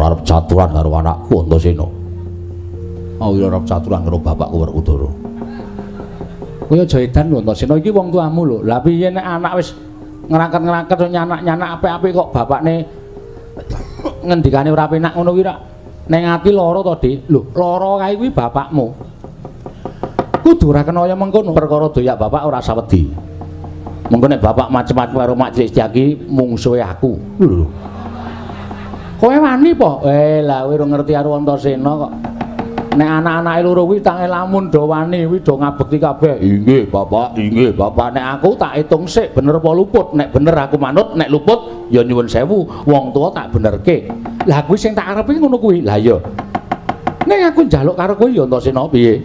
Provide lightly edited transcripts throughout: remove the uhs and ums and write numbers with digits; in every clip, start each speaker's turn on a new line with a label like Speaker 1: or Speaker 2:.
Speaker 1: ora arep caturan karo anakku Antasena. Aku ora arep caturan karo bapakku Werkudara.
Speaker 2: Kowe aja edan lho Antasena, iki wong tuamu lho. Lah piye nek anak wis ngeraket-ngeraket nyanak-nyanak apik-apik kok bapakne ngendikane ora penak ngono kuwi rak. Ning ati lara to, Dik. Lho, lara kae kuwi bapakmu. Kudu ora kena kaya mengkono. Perkara doyak bapak ora usah wedi. Mengko nek bapak macem-macem karo Mak Cik Setyaki mungsuhe aku. Lho. Kowe wani po? Lah kowe ora ngerti karo Antasena kok. Nek anak-anake loro kuwi tak lamun do wani kuwi do ngabekti kabeh. Inggih, Bapak, inggih, Bapak. Nek aku tak hitung sik bener apa luput. Nek bener aku manut, nek luput ya nyuwun sewu. Wong tuwa tak benerke. Lah kuwi sing tak arepe ngono kuwi. Lah ya. Nek aku njaluk karo kowe ya Antasena piye?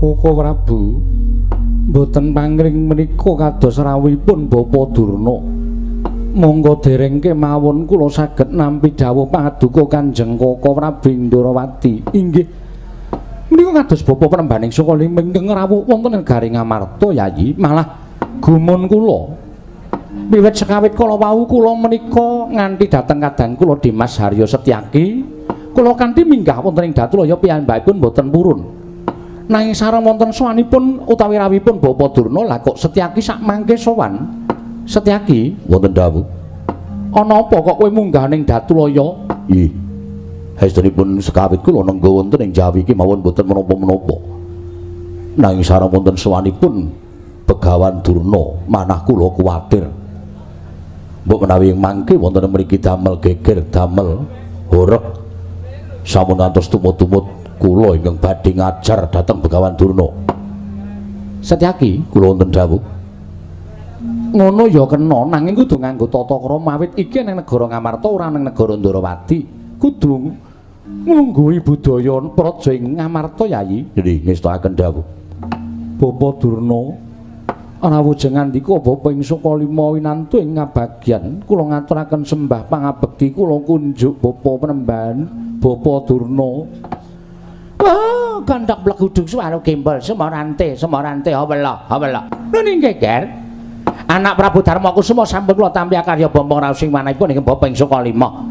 Speaker 2: Koko Prabu mboten pangring menika kados rawuhipun Bapa Durna. Monggo dereng kemawon kula saged nampi dawuh paduka Kanjeng Koko Prabu Indrawati. Inggih. Menika kados Bapa Penembaning Sukalimah ingkang rawuh wonten negari Ngamarta Yayi. Malah gumun kula wiwit sekawit kala wau kula menika nganti dhateng kadang kula Dimas Haryo Setyaki kula kanthi minggah wonten ing Datulaya piyambakipun boten purun. Nanging sareng wonten sowanipun utawi rawipun Bapa Durna lah kok Setyaki sak mangke sowan. Setyaki wonten dawuh. Ana apa kok kowe munggah ning Datulaya? Ih. Hestunipun sekawit kula nengga wonten ing Jawi iki mawon boten menapa-menapa. Nanging sareng wonten sowanipun Begawan Durna manah kula kuwatir. Mbok menawi mangke wonten mriki damel geger damel horeg sampun ngantos tumut-tumut kula ingkang badhe ngajar dhateng Begawan Durna. Setyaki kula wonten dawuh. Ngono ya kena nanging kudu nganggo tata krama awit iki ning negara Ngamarta ora ning negara Ndarawati. Kudu nglungguhi budaya praja ing Ngamarta Yayi. Nggih ngestakaken dawuh. Bapa Durna rawuh ngandika Bapa ing Sukalima winantu ing ngabagyan kula ngaturaken sembah pangabekti kula kunjuk Bapa Penembahan Bapa Durna. Wah, kandak blekuduk suara gembol semorante hawela. Lho nggih, Ger. Anak Prabu Darmakusuma sampun kula tampi karya bombong raos sing manahipun ing Bapa ing Sukalima.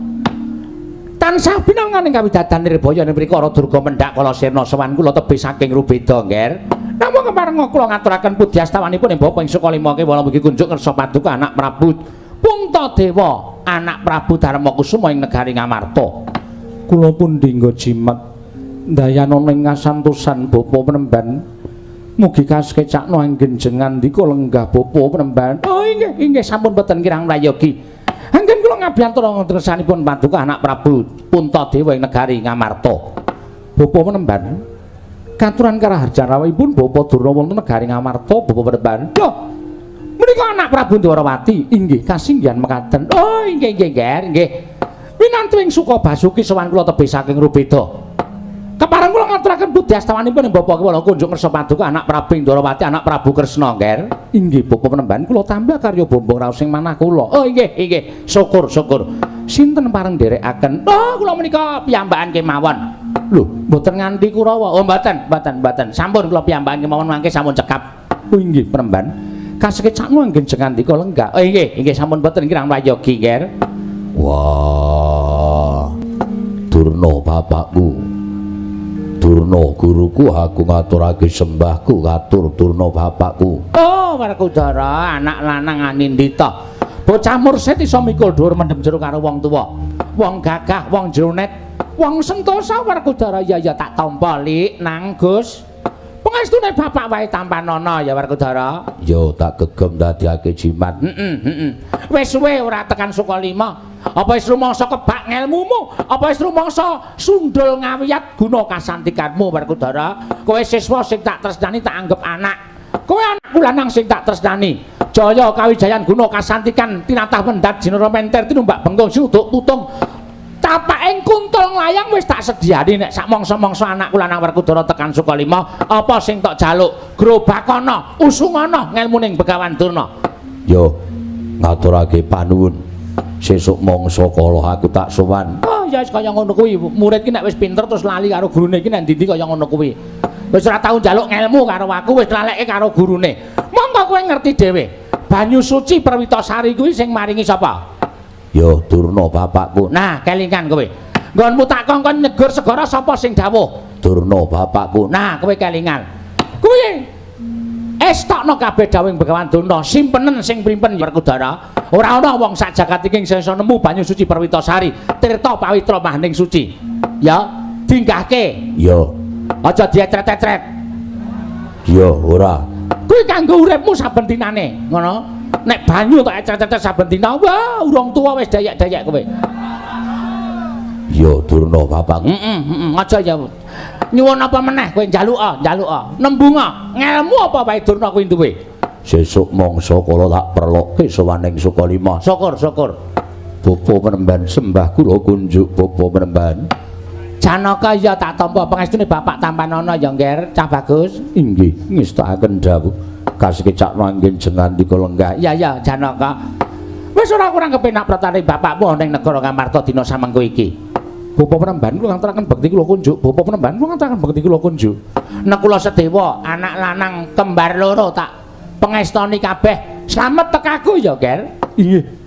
Speaker 2: Tansah pinanganing kawidadan niribaya ing mriku Ara Durga mendhak kala sirna sowan kula tebih saking Rubeda, Ger. Namung kepareng kula ngaturaken pudyastawanipun ing Bapa ing Sukalima kewala mugi kunjuk ngersa paduka anak Prabu Puntadewa, anak Prabu Darmakusuma ing negari Ngamarta. Kula pun dinggo jimat dayana ing kasantosan Bapa Penembahan mugi kasekecakno anggenjengan dika lenggah Bapa Penembahan. Oh inggih sampun boten kirang mrayogi. Anggen kula ngabiyantura ngersanipun paduka anak Prabu Puntadewa ing negari Ngamarta. Bapa Penembahan katuran karaharjan rawuhipun Bapa Durna wonten negari Ngamarta Bapa Penembahan. Lho menika anak Prabu Ndarawati inggih kasinggihan mekaten. Oh inggih nggih. Winantu ing Sukabasuki sowan kula tebih saking Rubeda. Kepareng kula ngaturaken pudyastawanipun ing Bapa kula kunjuk ngersa paduka anak Prabu Ndarawati anak Prabu Kresna, Ger. Inggih Bapa Penembahan kula tambah karya bombong raos sing manah kula. Oh inggih. Syukur. Sinten pareng nderekaken? Oh kula menika piyambakan kemawon. Lho, mboten nganti Kurawa. Oh mboten. Sampun kula piyambakan kemawon mangke sampun cekap. Oh inggih Penembahan. Kasekecakno anggenjengan dika lenggah. Oh inggih sampun boten kirang mrayogi, Ger. Wah. Durna bapakku. Durna guruku aku ngaturake sembahku katur Durna bapakku. Oh Werkudara anak lanang anindita. Bocah mursid iso mikul dhuwur mendem jero karo wong tuwa. Wong gagah, wong jronet, wong sentosa Werkudara ya tak tampa lik nang Gus. Pangestune bapak wae tampanana ya Werkudara. Yo tak gegem dadiake jimat. Wis suwe ora tekan Sukalima. Apa wis rumangsa kebak ngelmumu? Apa wis rumangsa sundul ngawiyat guna kasantikanmu Werkudara? Kowe siswa sing tak tresnani tak anggap anak. Kowe anakku lanang sing tak tresnani. Jaya kawijayan guna kasantikan tinatah pendat jinara menter tinumbak bengkong suduk tutung. tapaking kuntul nglayang wis tak sediani nek sak mangsa-mangsa anakku lan Werkudara tekan Sukalima apa sing tok jaluk grobakana usungana ngelmuning Begawan Durna.
Speaker 1: Yo ngaturake panuwun sesuk mangsa kala aku tak sowan.
Speaker 2: Oh ya wis kaya ngono kuwi murid ki nek wis pinter terus lali karo gurune iki nek ndi-ndi kaya ngono kuwi. Wis ora tau njaluk ngelmu karo aku wis laleke karo gurune. Monggo kowe ngerti dhewe. Banyu suci Perwitasari kuwi sing maringi sapa?
Speaker 1: Yo Durna bapakku.
Speaker 2: Nah, kelingan kowe. Nggonmu tak kongkon nyegur segara sapa sing dawuh?
Speaker 1: Durna bapakku.
Speaker 2: Nah, kowe kelingan. Kuwi estokno kabeh dawuhing Begawan Durna, simpenen sing primpen Werkudara. Ora ana wong sak jagat iki sing iso nemu banyu suci Perwitasari, tirta pawitra maning suci. Ya, dinggahke.
Speaker 1: Yo.
Speaker 2: Aja dietret-etret.
Speaker 1: Yo, ora.
Speaker 2: Kuwi kanggo uripmu saben dinane, ngono. Nek banyu tak ecet-ecet saben dina, wah urung tuwa wis dayak-dayak kowe.
Speaker 1: Yo Durna bapakku.
Speaker 2: Aja ya. Nyuwun apa meneh kowe njaluka, njaluka. Nembunga, ngelmu apa wae Durna kuwi duwe.
Speaker 1: Sesuk mangsa kala tak perlokke sowaning Sukalima.
Speaker 2: Syukur.
Speaker 1: Bapa Penemban sembah kula kunjuk Bapa Penemban.
Speaker 2: Janaka ya tak tampa pangestune Bapak Tampanana ya Ngger, cah bagus.
Speaker 1: Inggih, ngestakaken dawuh. Kasih cak manggen jengandika lenggah.
Speaker 2: Iya Janaka. Wis ora kurang kepenak pratane bapakmu ning negara Ngamarta dina samengko iki. Bapa Penemban kula ngaturaken bekti kula kunjuk. Bapa Penemban kula ngaturaken bekti kula kunjuk. Nek kula sedewa anak lanang kembar loro tak pengestoni kabeh. Slamet tekaku ya, Ger.
Speaker 1: Inggih.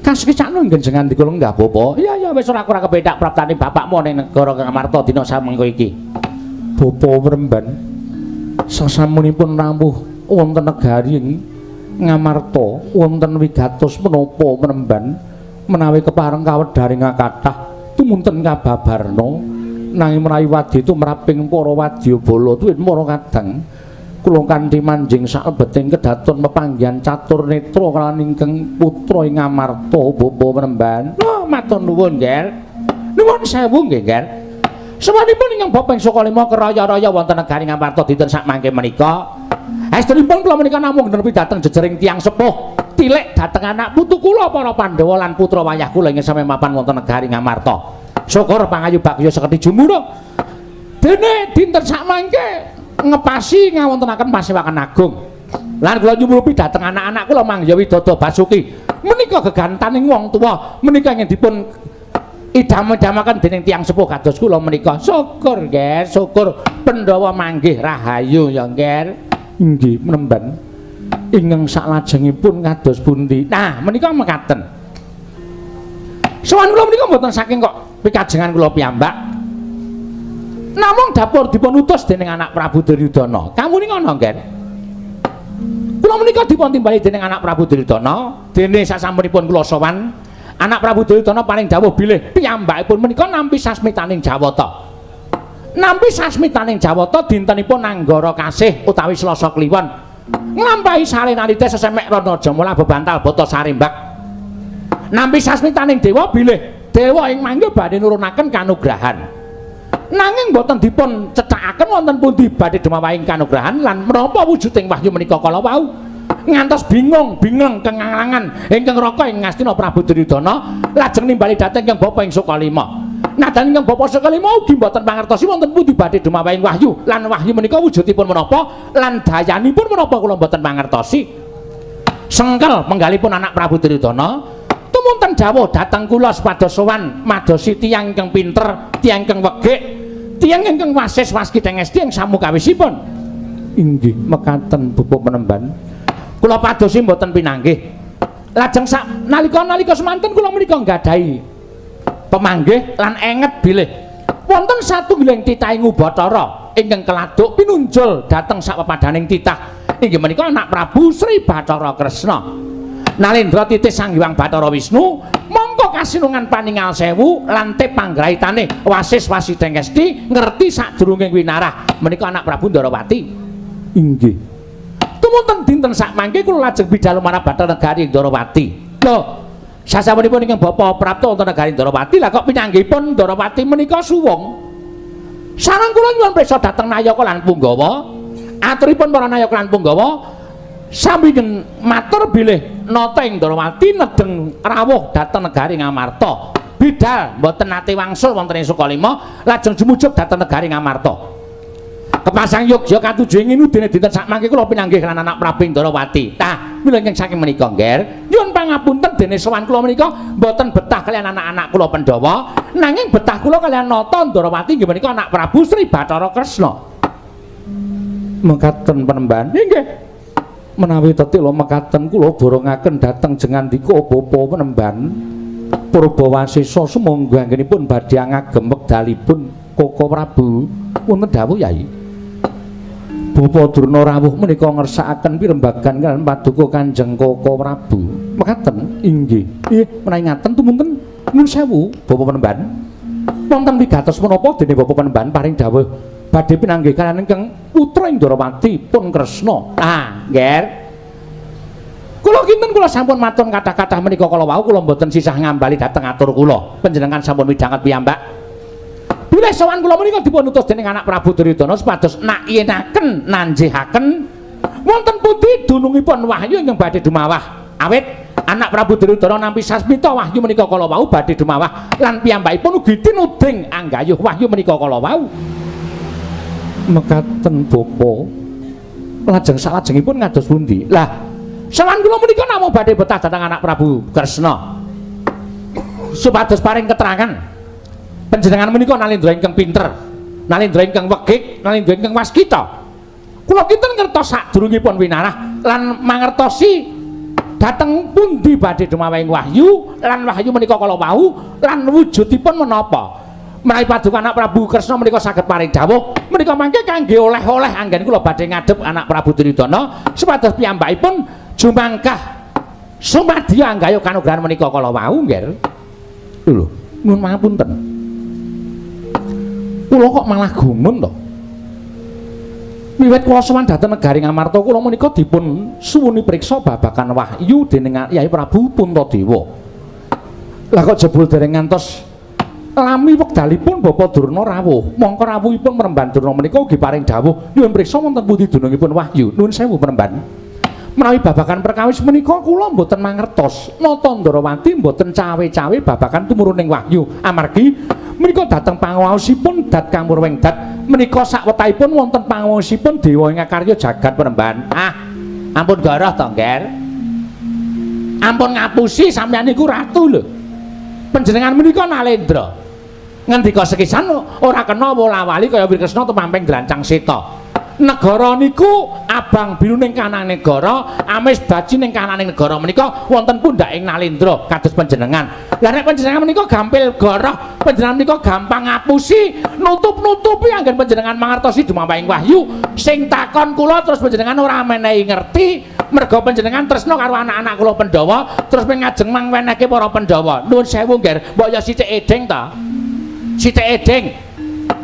Speaker 2: Kasih cak manggen jengandika lenggah, Bapa. Iya wis ora kurang kepenak pratane bapakmu ning negara Ngamarta dina samengko iki.
Speaker 1: Bapa Penemban sasamunipun rawuh wonten negari Ngamarta wonten wigatos menapa Penemban menawi kepareng kawedharing kathah tumunten kababarna nanging menawi wadi tumraping para wadyabala tuwin para kadang kula kanthi manjing saebeting kedaton pepanggihan catur netra kaliyan ingkang putra ing Ngamarta Bapa Penemban.
Speaker 2: Oh matur nuwun Ger. Nuwun sewu nggih Ger. Sawanipun ingkang Bapak Sukalima keraya-raya wonten negari Ngamarta dinten sak mangke menika. Estrinipun kula menika namung nepi dhateng jejering tiyang sepuh, tilik dhateng anak putu kula para Pandhawa lan putra wayah kula ingkang sami mapan wonten negari Ngamarta. Syukur pangayu bagya sekedhi jumuruk. Dene dinten sak mangke ngepasi ngawontenaken pasewakan agung. Lan kula nyumurupi dhateng anak-anak kula mangya Widada Basuki. Menika gegantaning wong tuwa, menika ingkang dipun idam-idamaken dening tiyang sepuh kados kula menika. Syukur, Ger, syukur Pandhawa manggih rahayu ya, Ger.
Speaker 1: Inggih Penemban ingkang salajengipun kados pundi?
Speaker 2: Nah, menika mekaten. Sowan kula menika mboten saking kok pikajengan kula piyambak. Namung dapur dipun utus dening anak Prabu Duryudana. Kamu ning ana, Ger? Kula menika dipun timbali dening anak Prabu Duryudana, dene sasampunipun kula sowan, anak Prabu Duryudana paring dawuh bilih piyambakipun menika nampi sasmitaning Jawata. Nampi sasmitaning Jawata dintenipun Anggara Kasih utawi Slasa Kliwon. Nglampahi salenalite sesemek Ranaja Mula bebantal bata sarimbak. Nampi sasmitaning dewa bilih dewa ing manggih badhe nurunaken kanugrahan. Nanging boten dipun cethakaken wonten pundi badhe dumawahing kanugrahan lan menapa wujuding wahyu menika kala wau. Ngantos bingung kengangan ingkang raka ing Ngastina Prabu Duryudana lajeng nimbali dhateng ingkang Bapa ing Sukalima. Nadyan ingkang Bapa Sukalima ugi boten pangertosi wonten pundi badhe dumawahing wahyu lan wahyu menika wujudipun menapa lan dayanipun menapa kula boten pangertosi. Sengkel penggalipun anak Prabu Duryudana tumunten dawuh dhateng kula supados sowan madosi tiyang ingkang pinter, tiyang ingkang wegik, tiyang ingkang wasis waskidang esti ing samukawisipun.
Speaker 1: Inggih mekaten Bapa Penemban.
Speaker 2: Kula padosi mboten pinanggih. Lajeng sak nalika semanten kula menika nggadahi pemanggih lan enget bilih wonten satunggiling titahing Ubathara ingkang keladuk pinunjul dhateng sak pepadaning titah inggih menika anak Prabu Sri Bathara Kresna. Nalendra titih Sang Hyang Bathara Wisnu mongko kasinungan paningal sewu lan te panggrahitane wasis wasideng esti ngerti sadurunge winarah menika anak Prabu Ndarawati.
Speaker 1: Inggih.
Speaker 2: Tumunten dinten sak mangke kula lajeng bidhal marang Bathara Negari Ndarawati. Lho, sasampunipun ingkang Bapa prapta wonten negari Ndarawati, lah kok pinanggihipun Ndarawati menika suwung. Sareng kula nyuwun prisa dhateng Nayaka lan Punggawa. Aturipun para Nayaka lan Punggawa sami matur bilih nata ing Ndarawati nedeng rawuh dhateng negari Ngamarta
Speaker 1: bidal mboten nate wangsul wonten ing Sukalima lajeng jumujuk dhateng negari Ngamarta. Kepasang Yogya katujuh ingin dene dinten sakmangke kula pinanggih kan anak Prabu Ndarawati. Tah, mila ingkang saking menika nggih, nyuwun pangapunten dene sowan kula menika mboten betah kalian anak-anak kula Pandhawa, nanging betah kula kalian Nata Ndarawati nggih menika anak Prabu Sri Bathara Kresna. Mekaten Panembahan. Nggih. Menawi tetila mekaten kula borongaken dhateng jengandika Bapa Panembahan Purbawasesa sumangga anggenipun badhe ngagem wekdalipun Koko Prabu wonten dawuh Yai. Bapa Durna rawuh menika ngersakaken pirembagan kaliyan paduka Kanjeng Koko Prabu. Mekaten inggih. Nggih, menawi ngaten tumunten nuwun sewu Bapa Panembahan. Wonten wigatos menapa dene Bapa Panembahan paring dawuh badhe pinanggih kaliyan ingkang putra Ndarawati pun Kresna. Ah, nggih. Kula kinten kula sampun matur kathah-kathah menika kala wau kula mboten sisah ngambali dhateng atur kula. Panjenengan sampun midhanget piyambak. Bilih sowan kula menika dipun utus dening anak Prabu Duryudana supados nakyenaken nanjihaken wonten pundi dunungipun wahyu ingkang badhe dumawah. Awit anak Prabu Duryudana nampi sasmita wahyu menika kala wau badhe dumawah lan piyambakipun ugi tinuding anggayuh wahyu menika kala wau. Mekaten Bapa. Lajeng salajengipun ngados pundi? Lah sawan kula menika namung badhe betah dhateng anak Prabu Kresna supados paring keterangan panjenengan menika nalendra ingkang pinter, nalendra ingkang wegik, nalendra ingkang waskita. Kula kinten ngertos sadurungipun winarah lan mangertosi dhateng pundi badhe dumawahing wahyu lan wahyu menika kala wau lan wujudipun menapa. Menawi paduka anak Prabu Kresna menika saged paring dawuh menika mangke kangge oleh-oleh anggen kula badhe ngadhep anak Prabu Duryudana supados piyambakipun jumangkah sumadya anggayuh kanugrahan menika kala wau nggih. Lho, nuwun pangapunten. Kula kok malah gumun to. Wiwit kula sowan dhateng negari Ngamarta kula menika dipun suwuni priksa babagan wahyu dening Yai Prabu Puntadewa. Lah kok jebul dereng ngantos lami wekdalipun Bapak Durna rawuh. Mongko rawuhipun Panembahan Durna menika ugi paring dawuh nyuwun priksa wonten pundi dunungipun wahyu. Nuwun sewu Panembahan. Menawi babagan perkawis menika kula mboten mangertos. Nata Ndarawati mboten cawe-cawe babagan tumurunning wahyu. Amargi menika dhateng pangaosipun dat kamurweng dat menika sakwetahipun wonten pangaosipun dewa ing karya jagat Panembahan. Ah, ampun goroh to, Ngger. Ampun ngapusi sampeyan niku ratu lho. Panjenengan menika nalendra. Ngendika sekisan ora kena wola-wali kaya Wirkresna tumamping Drancang Seta. Negara niku abang biru ning kanan negara, amis baji ning kanan negara menika wonten pundhaking nalendra kados panjenengan. Lah nek panjenengan menika gampil goroh, panjenengan menika gampang ngapusi, nutup-nutupi anggen panjenengan mangertosi dumawahing wahyu. Sing takon kula terus panjenengan ora menehi ngerti, merga panjenengan tresna karo anak-anak kula Pandhawa, terus ngajeng mangwenehke para Pandhawa. Nuwun sewu, Ngger, mbok ya sithik edeng ta. Sithik edeng.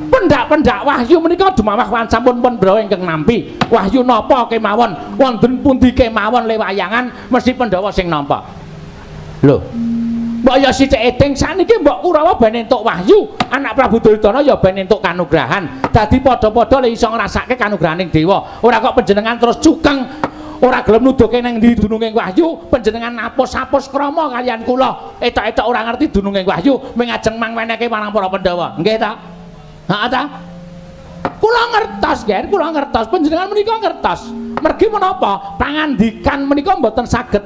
Speaker 1: Pendak-pendak wahyu menika dumawah sampun pun Brawa ingkang nampi. Wahyu napa kemawon, wonten pundi kemawon lewayangan mesti Pandhawa sing nampa. Lho. Mbok ya sithik edeng sakniki mbok Kurawa ben entuk wahyu, anak Prabu Duryudana ya ben entuk kanugrahan. Dadi padha-padha le iso ngrasake kanugrahaning dewa. Ora kok panjenengan terus cukeng ora gelem nuduhke nang ndi dununging wahyu, panjenengan apus-apus krama kalian kula. Etok-etok ora ngerti dununging wahyu, mengajeng mangwenehke marang para Pandhawa. Nggih ta? Ha ta? Kula ngertos, Ger, kula ngertos. Panjenengan menika ngertos. Mergi menapa? Pangandikan menika mboten saged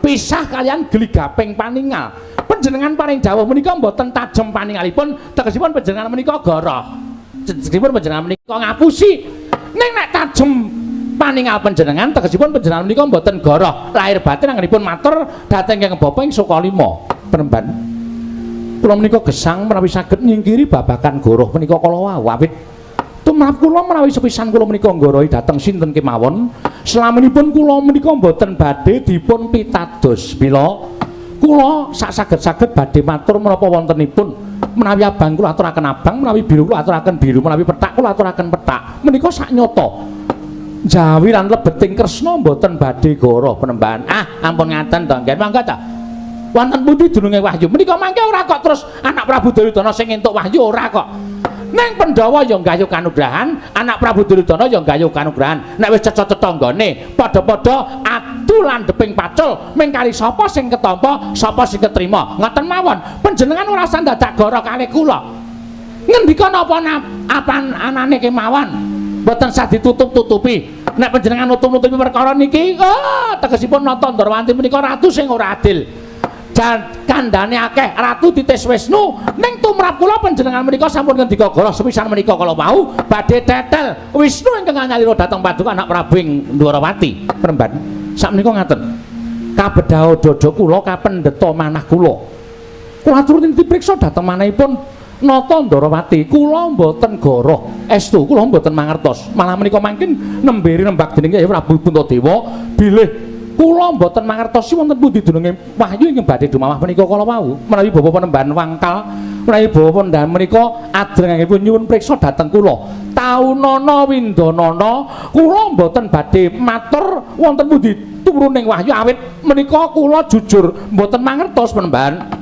Speaker 1: pisah kalian geligaping paningal. Panjenengan paring dawuh menika mboten tajem paningalipun, tegesipun panjenengan menika goroh. Tegesipun panjenengan menika ngapusi. Ning nek tajem paningal panjenengan, tegesipun panjenengan menika mboten goroh. Lahir batin anggenipun matur dhateng Kang Bapa ing Sukalima. Panembahan. Kula menika gesang menawi saged nyingkiri babagan goroh menika kala wau. Awit tumrap kula menawi sepisan kula menika nggorohi dhateng sinten kemawon, selaminipun kula menika mboten badhe dipun pitados. Mila kula sak saged-saged badhe matur menapa wontenipun. Menawi abang kula aturaken abang, menawi biru kula aturaken biru, menawi petak kula aturaken petak. Menika sak nyata. Jawi lan lebeting Kresna mboten badhe goroh Panembahan. Ah, ampun ngaten to, Nggih. Mangga ta. Wonten pundi dununge wahyu? Menika mangke ora kok terus anak Prabu Duryudana sing entuk wahyu ora kok. Neng Pandhawa ya nggayuh kanugrahan, anak Prabu Duryudana ya nggayuh kanugrahan. Nek wis cecok tetanggane, padha-padha mandu landheping pacul mingkali sapa sing ketampa sapa sing ketrima ngoten mawon panjenengan ora usah dadak goro kalih kula ngendika napa apan anane kemawon mboten sah ditutup-tutupi nek panjenengan nutup-nutupi perkara niki tegesipun nata Ndarawati menika ratu sing ora adil kandhane akeh ratu Titis Wisnu ning tumrap kula panjenengan menika sampun ngendika goro sepisan menika kala wau badhe tetel Wisnu ingkang nyalira dhateng Paduka anak Prabu Ndarawati Premban sakmenika ngaten kabedhao dada kula kapendheta manah kula turun dipriksa dhateng manahipun nata Ndarawati kula mboten goroh estu kula mboten mangertos malah menika mangkin nemberi nembak dening Kyai Prabu Puntadewa bilih kula mboten mangertosi wonten pundi dununge wahyu ingkang badhe dumawah menika kala wau menawi Bapa Panembahan wangkal menawi Bapa Panembahan menika ajengipun nyuwun priksa dhateng kula taunana windanana kula mboten badhe matur wonten pundi turuning wahyu awit menika kula jujur mboten mangertos Panembahan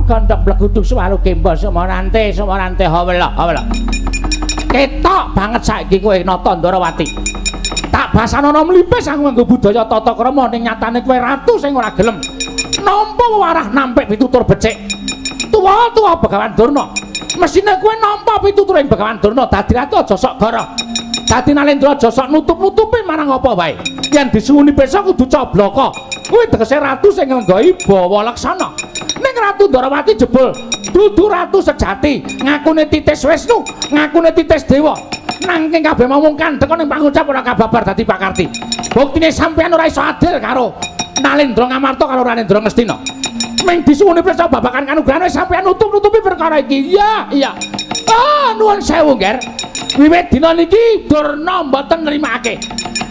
Speaker 1: gandhak blegutuk swalu kemba semarante hawela ketok banget saiki kowe nata Ndarawati tak basanana mlipis aku nganggo budaya tata krama ning nyatane kowe ratu sing ora gelem nampa warah nampik pitutur becik tuwa Begawan Durna mesine kowe nampa pituturing Begawan Durna dadi ratu aja sok goroh dadi Nalendra aja sok nutup-nutupi marang apa wae yen disuwuni besok kudu cobloko kowe tegese ratu sing nglenggahi bawa laksana ning Ratu Ndarawati jebul dudu ratu sejati ngakune Titis Wisnu ngakune Titis Dewa nanging kabeh mau kandhek ning pangucap ora kababar dadi pakarti buktine sampeyan ora iso adil karo Nalendra Ngamarta karo Nalendra Ngastina ming disuwuni prisa babakan kanugrahan sampeyan nutup-nutupi perkara iki iya nuwun sewu Nger wiwit dina niki Durna mboten nrimake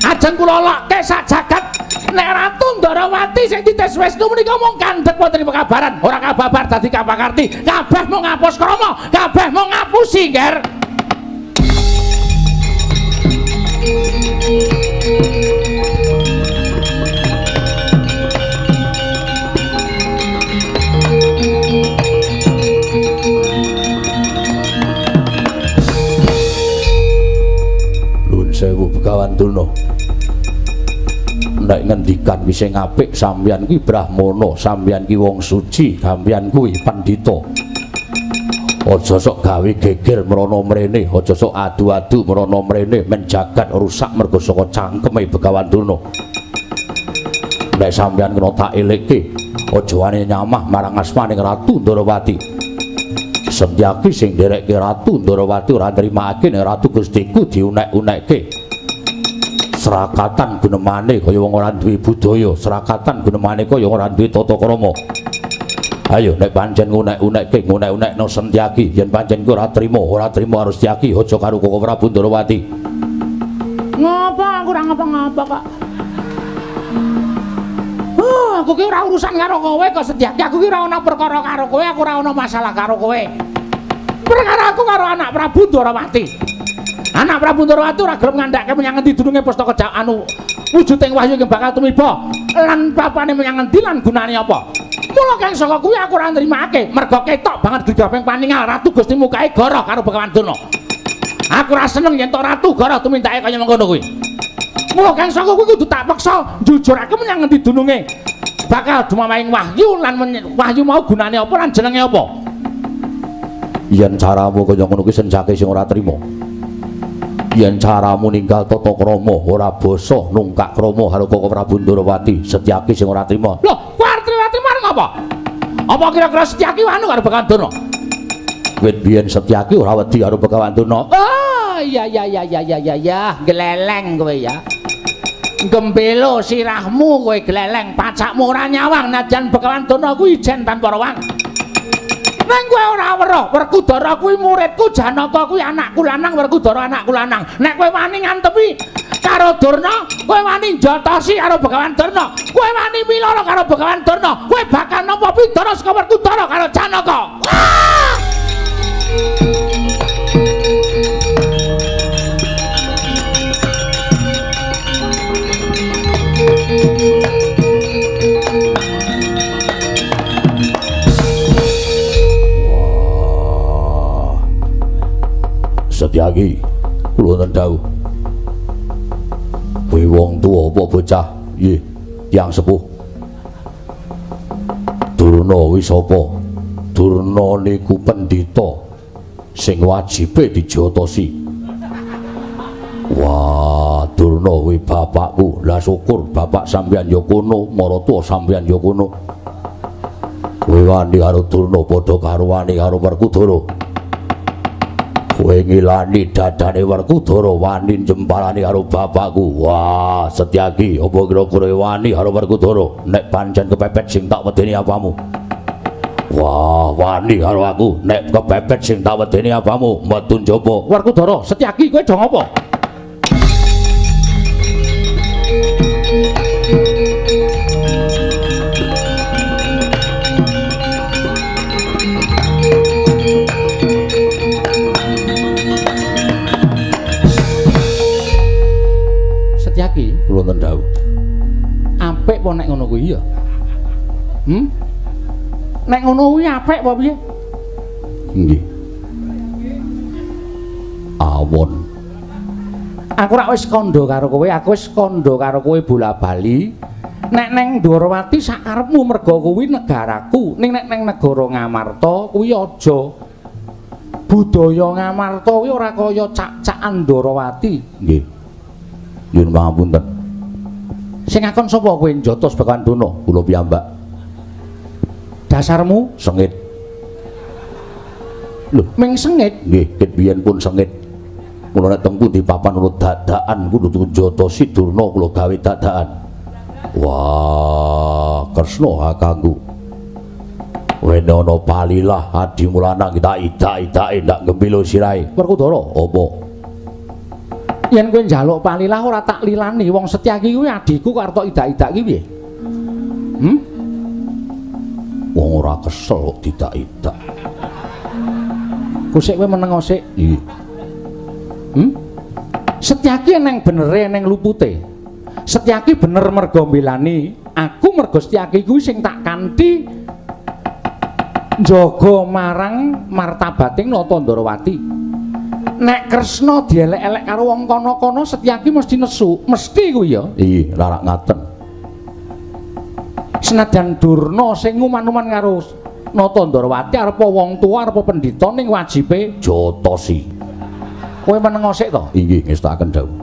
Speaker 1: ajeng kula lokke sak jagat nek Ratu Ndarawati sing Titis Wisnu menika mung kandhek wonten kabaran ora kababar dadi kapakarti kabeh mung ngapus krama kabeh mung ngapusi Nger
Speaker 2: Nuwun sewu Begawan Durna nek ngendikan wis sing apik sampeyan kuwi brahmana sampeyan ki wong suci sampeyan kuwi pandhita aja sok gawe geger mrana mrene aja sok adu-adu mrana mrene men jagat rusak mergo saka cangkeme Begawan Durna nek sampeyan kena tak elekke aja wani nyamah marang asmaning Ratu Ndarawati Setyaki sing nderekke Ratu Ndarawati ora nrimakake nek Ratu Gustiku diunek-unekke serakatan gunemane kaya wong ora duwe budaya serakatan gunemane kaya ora duwe tata krama ayo nek pancen ngunek-unekke ngunek-unekno Setyaki yen pancen kowe ora trima harus Setyaki aja karo Koko Prabu Ndarawati
Speaker 1: ngapa aku ora ngapa-ngapa kok aku ki ora urusan karo kowe kok Setyaki aku ki ora ana perkara karo kowe aku ora ana masalah karo kowe perkara aku karo anak Prabu Ndarawati anak Prabu Ndarawati ora gelem ngandhake menyang endi dununge pustaka anu wujuding wahyu ing bakal tumiba lan papane menyang endi lan gunane apa mula kang saka kuwi aku ora nrimake merga ketok banget gegaping paningal Ratu Gusti mukae goroh karo Begawan Durna aku ora seneng yen to Ratu goroh tumindake kaya mengkono kuwi mula kang saka kuwi kudu tak peksa jujurake menyang endi dununge bakal dumamahing wahyu lan wahyu mau gunane apa lan jenenge apa
Speaker 2: yen caramu kaya ngono kuwi Setyaki sing ora trima yen caramu ninggal tata krama ora basa nungkak krama karo Koko Prabu Ndarawati Setyaki sing ora trima
Speaker 1: lho kowe arep trima apa apa kira-kira Setyaki wanu karo Begawan Durna
Speaker 2: wit biyen Setyaki ora wedi karo Begawan Durna
Speaker 1: iya gleleng kowe ya gembelo sirahmu kowe gleleng pacakmu ora nyawang najan Begawan Durna kuwi ijen tanpa rawang nang kowe ora weruh Werkudara kuwi muridku Janaka kuwi anakku lanang Werkudara anakku lanang nek kowe wani ngantepi karo Durna kowe wani njotosi karo Begawan Durna kowe wani milana karo Begawan Durna kowe bakal nampa pidana saka Werkudara karo Janaka
Speaker 2: Setyaki kula nendhau kowe wong tuwa apa bocah nggih
Speaker 1: Yang sepuh. Durna wis sapa? Durna niku pendhita sing wajibe dijotosi. Wah, Durna kuwi bapakku. Lah syukur bapak sampeyan ya kono, maratuwa sampeyan ya kono. Kowe wani karo Durna padha karo wani karo Werkudara. Kowe ngilani dadane Werkudara, wani jembalani karo bapakku. Wah, Setyaki, apa kira-kira wani karo Werkudara? Nek pancen kepepet sing tak wedeni apamu. Wah, wani karo aku. Nek kepepet sing tak wedeni apamu, metu njaba. Werkudara, Setyaki kowe dong apa? Setyaki, kula tendhawuh. Apik apa nek ngono kuwi ya? Nek ngono kuwi apik apa piye? Nggih. Awon. Aku rak wis kandha karo kowe, aku wis kandha karo kowe bola-bali. Nek neng Dwarawati sakarepmu merga kuwi negaraku, ning nek neng negara Ngamarta kuwi aja. Budaya Ngamarta kuwi ora kaya cak-cakan Dwarawati. Nggih. Nyuwun pangapunten. Sing ngakon sapa kowe njotos Bakawan Durna? Kula piyambak. Dasarmu sengit. Lho, ming sengit? Nggih, ket biyen pun sengit. Mula nek teng pundi papan urut dadakan kudu njotosi Durna kula gawe dadakan. Wah, Kresna kakangku. Wene ana palilah adimu lanang kita idak-idake ndak ngempilo sirahe. Werkudara, apa? Yen kowe njaluk palilah ora tak lilani, wong Setyaki kuwi adikku karo tok idak-idak ki piye? Wong ora kesel kok didak-idak. Ku sik kowe meneng sik. Iya. Setyaki neng benere neng lupute. Setyaki bener merga mbelani, aku merga Setyaki kuwi sing tak kanthi njaga marang martabating Nata Ndarawati. Nek Kresna dielek-elek karo wong kono-kono Setyaki mesti nesu, mesti kuwi ya. Iya, larak ngaten. Senajan Durna sing nguman-uman karo Nata Ndarawati arepa wong tuwa arepa pendhita ning wajibe jotosi. Kowe meneng sik to? Inggih, ngestakaken dawuh.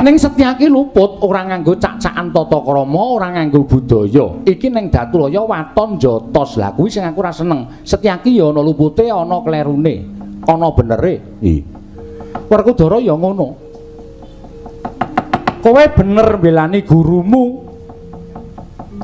Speaker 1: Ning Setyaki luput ora nganggo cak-cakan tata krama, ora nganggo budaya. Iki ning Datulaya waton jotos. Lah kuwi sing aku ora seneng. Setyaki ya ana lupute, ana klerune, ana benere. Nggih. Werkudara ya ngono. Kowe bener belani gurumu.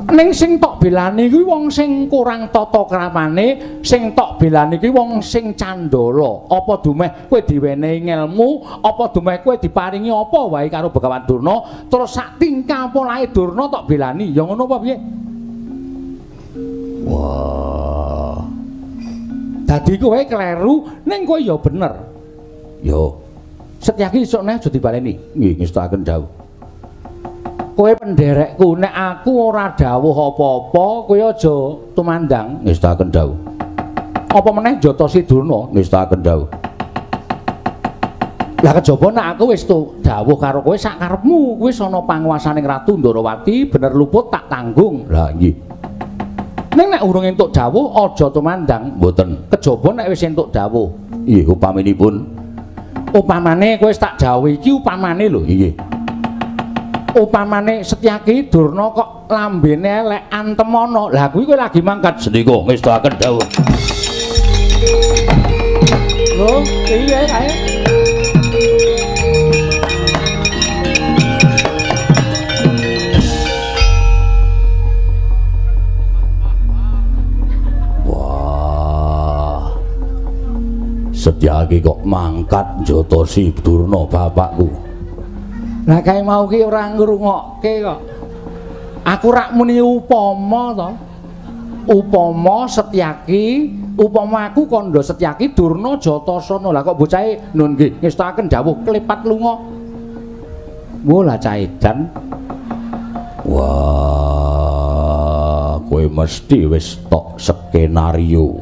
Speaker 1: Ning sing tok belani kuwi wong sing kurang tata kramane, sing tok belani kuwi wong sing candala. Apa dumeh kowe diwenehi ngelmu, apa dumeh kowe diparingi apa wae karo Bakawan Durna, terus sak tingkah polahe Durna tok belani. Ya ngono apa piye? Wah. Dadi kowe kleru, ning kowe ya bener. Yo. Setyaki esuk neh aja dibaleni. Nggih, ngestakaken dawuh. Kowe penderekku, nek aku ora dawuh apa-apa, kowe aja tumandang. Ngestakaken dawuh. Apa meneh jotosi Durna? Ngestakaken dawuh. Lah kejaba nek aku wis dawuh karo kowe sak karepmu, kuwi ana panguwasaning Ratu Ndarawati, bener luput tak tanggung. Lah nggih. Ning nek urung entuk dawuh aja tumandang. Mboten. Kejaba nek wis entuk dawuh. Nggih, upaminipun. Upamane kowe wis tak dawuh iki upamane lho. Nggih. Upamane Setyaki Durna kok lambene elek antemono. Lah kuwi kowe lagi mangkat sendika ngestakaken dawuh. Lho, piye kae? Wah. Setyaki kok mangkat njotosi Durna bapakku. Lah kae mau ki ora ngrungokke kok. Aku rak muni upama to. Upama Setyaki, upama aku kandha Setyaki Durna Jatasana. Lah kok bocahe nun nggih ngestakaken dawuh klepat lunga. Wola cah edan. Wah, kowe mesti wis tok skenario.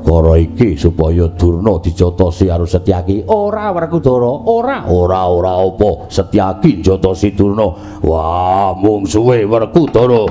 Speaker 1: perkara iki supaya Durna dijotosi karo Setyaki. Ora Werkudara, ora apa Setyaki njotosi Durna. Wah, mung suwe Werkudara.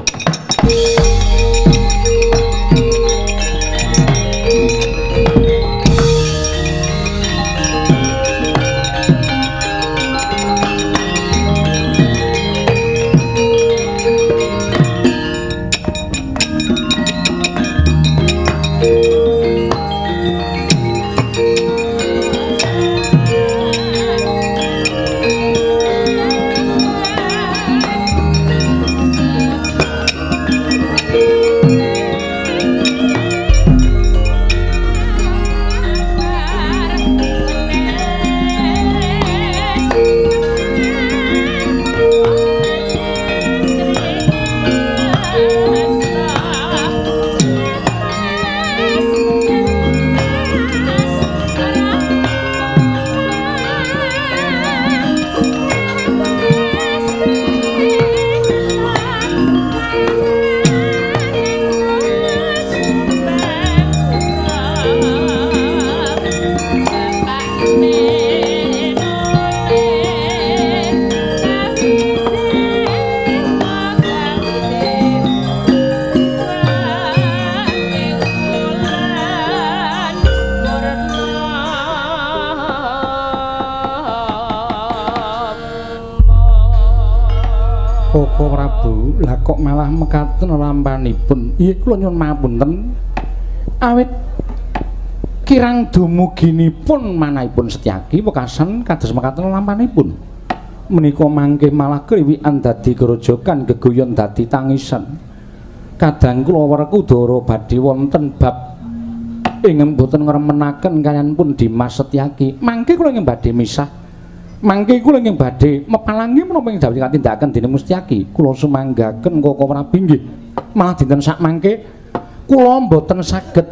Speaker 2: Koko Prabu, lah kok malah mekaten lampanipun. Iya kula nyuwun mapunten. Awit kirang dumuginipun manahipun Setyaki wekasan kados mekaten lampanipun. Menika mangke malah kriwikan dadi grojogan geguyon dadi tangisan. Kadang kula Werkudara badhe wonten bab ingkang boten ngremenaken kaliyan pun Dimas Setyaki. Mangke kula ingkang badhe misah. Mangke kula ingkang badhe mepalangi menapa ing dawuh tindakan dening Mustyaki. Kula sumanggaken Koko Prabu nggih. Malah dinten sak mangke kula mboten saged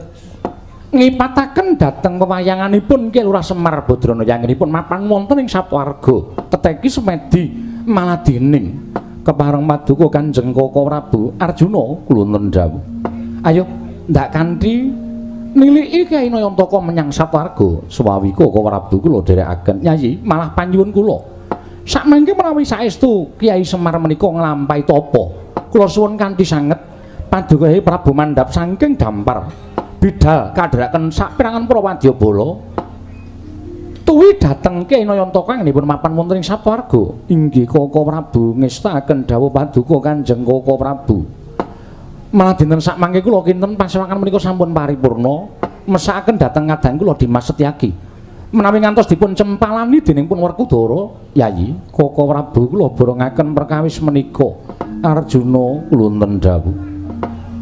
Speaker 2: ngipataken dhateng wewayanganipun Ki Lurah Semar Badrana yanginipun mapan wonten ing Saptwarga. Teteki semedi malah dening kepareng paduka Kanjeng Koko Prabu Arjuna kula nendhawuh. Ayo ndak kanthi niliki Kyai Nayantaka menyang Saptwarga suwawi Koko Prabu kula dherekaken. Yayi malah panyuwun kula sakmangke menawi saestu Kyai Semar menika nglampahi tapa kula suwun kanthi sanget paduka Prabu Mandhap saking dampar bidal kadharaken saperangan para wadyabala tuwi dhateng Kyai Nayantaka anggenipun mapan wonten ing Saptwarga. Inggih Koko Prabu ngestaken dawuh paduka Kanjeng Koko Prabu. Malah dinten sak mangke kula kinten pasewakan menika sampun paripurna mesakaken dhateng kadang kula Dimas Setyaki. Menawi ngantos dipun cempalani dening pun Werkudara, Yayi Koko Prabu kula borongaken perkawis menika Arjuna kula nendhawuh.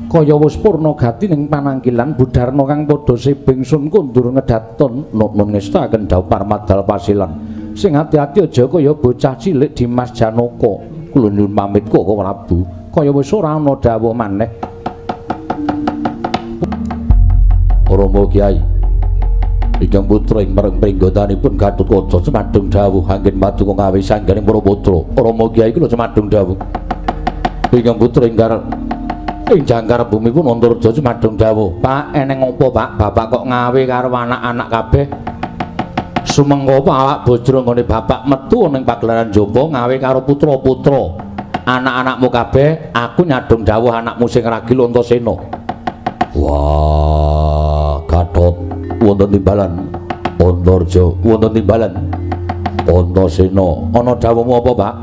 Speaker 2: Kaya wis purna gati ning panangkilan Budarna kang padha sebingsun kundur ngedaton nun ngestaken dawuh parmadal pasilan. Sing ati-ati aja kaya bocah cilik Dimas Janaka. Kula nyuwun pamit Koko Prabu. Kaya wis ora ana dawuh maneh. Rama Kyai ingkang putra ing pringgotanipun Gatotkaca cemadung dawuh anggen paduka ngawi sangganing para putra. Rama Kyai kula cemadung dawuh ingkang putra ing jangkar bumi pun Antareja cemadung dawuh. Pak eneng apa Pak? Bapak kok ngawi karo anak-anak kabeh? Sumengko apa awak bojro nggone bapak metu ning pagelaran jaba ngawi karo putra-putra. Anak-anakmu kabeh aku nyadung dawuh anakmu sing ragil Antasena. Wah, Gatot wonten timbalan. Antareja wonten timbalan. Antasena ana dawuhmu apa, Pak?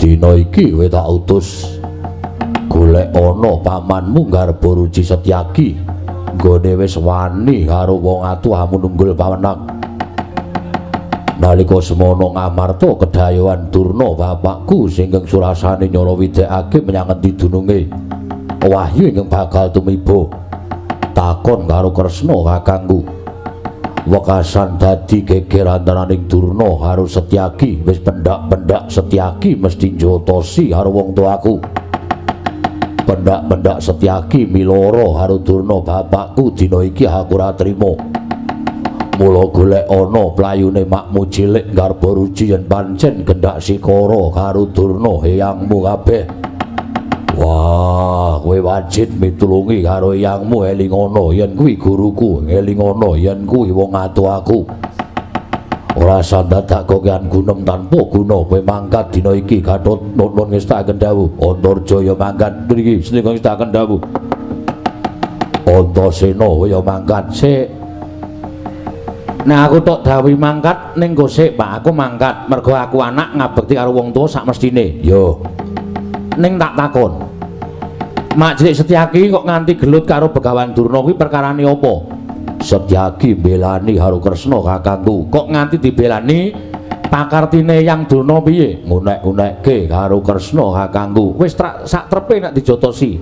Speaker 2: Dina iki kowe tak utus golek ana pamanmu Garba Ruci Setyaki. Nggone wis wani karo wong atuhamu nunggul pawenang. Nalika semana ngamarta kedayoan Durna bapakku sing surasane nyara widekake menyang endi dununge wahyu ingkang bakal tumiba takon karo Kresna kakangku wekasan dadi geger antaraning Durna karo Setyaki wis pendak-pendak Setyaki mesti njotosi karo wong tuaku pendak-pendak Setyaki miloro karo Durna bapakku dina iki aku ora trima. Mula golek ana playune makmu cilik Garba Ruci yen pancen gendak sikara karo Durna eyangmu kabeh.
Speaker 3: Wah, kowe wajib mitulungi karo eyangmu elingono yen kuwi guruku, elingono yen kuwi wong atuh aku. Ora sandadak kokean gunem tanpa guna kowe mangkat dina iki Gatot nuwun ngestaken dawuh. Antarjaya mangkat mriki sedaya ngestaken dawuh. Antasena kaya mangkat sik. Nah aku tok dawuhi mangkat ning go sik, Pak. Aku mangkat mergo aku anak ngabekti karo wong tuwa sak mestine. Yo. Ning tak takon. Mak Cilik Setyaki kok nganti gelut karo Begawan Durna kuwi perkarane apa? Setyaki belani karo Kresna kakangku. Kok nganti dibelani? Pakartine Yang Durna piye? Ngunek-unekke karo Kresna kakangku. Wis sak trepe nek dijotosi.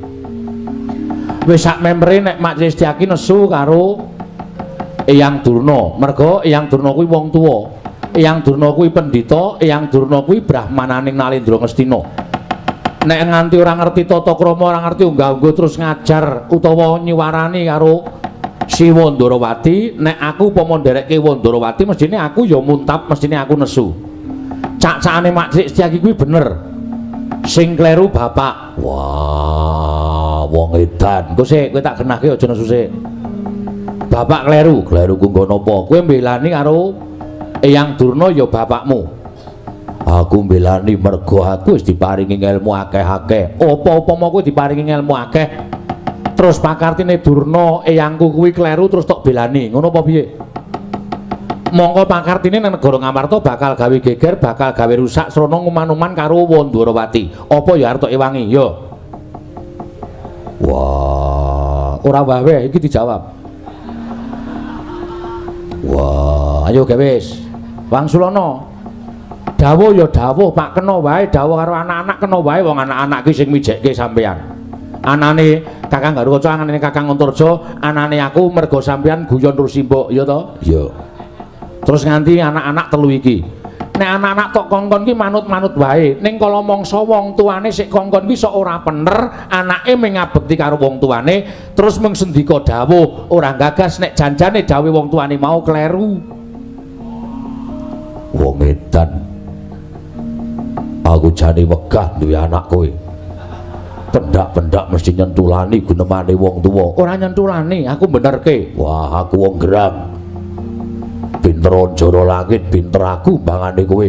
Speaker 3: Wis sak memere nek Mak Cilik Setyaki nesu karo Eyang Durna. Merga Eyang Durna kuwi wong tuwa. Eyang Durna kuwi pendhita, Eyang Durna kuwi brahmananing Nalendra Ngastina. Nek nganti ora ngerti tata krama, ora ngerti unggah-ungguh terus ngajar utawa nyiwarani karo si Wandrawati, nek aku upama nderekke Wandrawati mestine aku ya muntap, mestine aku nesu. Cak-cakane Mak Cilik Setyaki kuwi bener. Sing kleru bapak. Wah, wong edan. Engko sik kowe tak genahke aja nesu sik. Bapak kleru, kleruku nggo napa? Kowe mbelani karo Eyang Durna ya bapakmu. Aku mbelani mergo aku wis diparingi ilmu akeh-akeh. Apa upama kowe diparingi ilmu akeh terus pakartine Durna eyangku kuwi kleru terus tok belani. Ngono apa piye? Mongko pakartine nang negara Ngamarta bakal gawe geger, bakal gawe rusak srana nguman-uman karo Wandrawati. Apa ya arep tok ewangi? Ya. Wah, ora wae iki dijawab. Wah, ayo gawe wis. Wangsulana. Dawuh ya dawuh, Pak kena wae dawuh karo anak-anak kena wae wong anak-anak ki sing mijekke sampean. Anane Kakang Garukaca, anane Kakang Antarja, anane aku mergo sampean guyon terus simbok, ya to? Iya. Terus nganti anak-anak telu iki. Nek anak-anak tok kongkon ki manut-manut wae. Ning kala mangsa wong tuane sik kongkon ki sok ora bener, anake mengabekti karo wong tuane, terus mung sendika dawuh, ora gagas nek janjane dawuh wong tuane mau kleru. Wong edan. Aku jane wegah duwe anak kowe. Pendak-pendak mesti nyentulani gunemane wong tuwa. Ora nyentulani, aku benerke. Wah, aku wong geram. Pinter jara langit, pinter aku bangane kowe.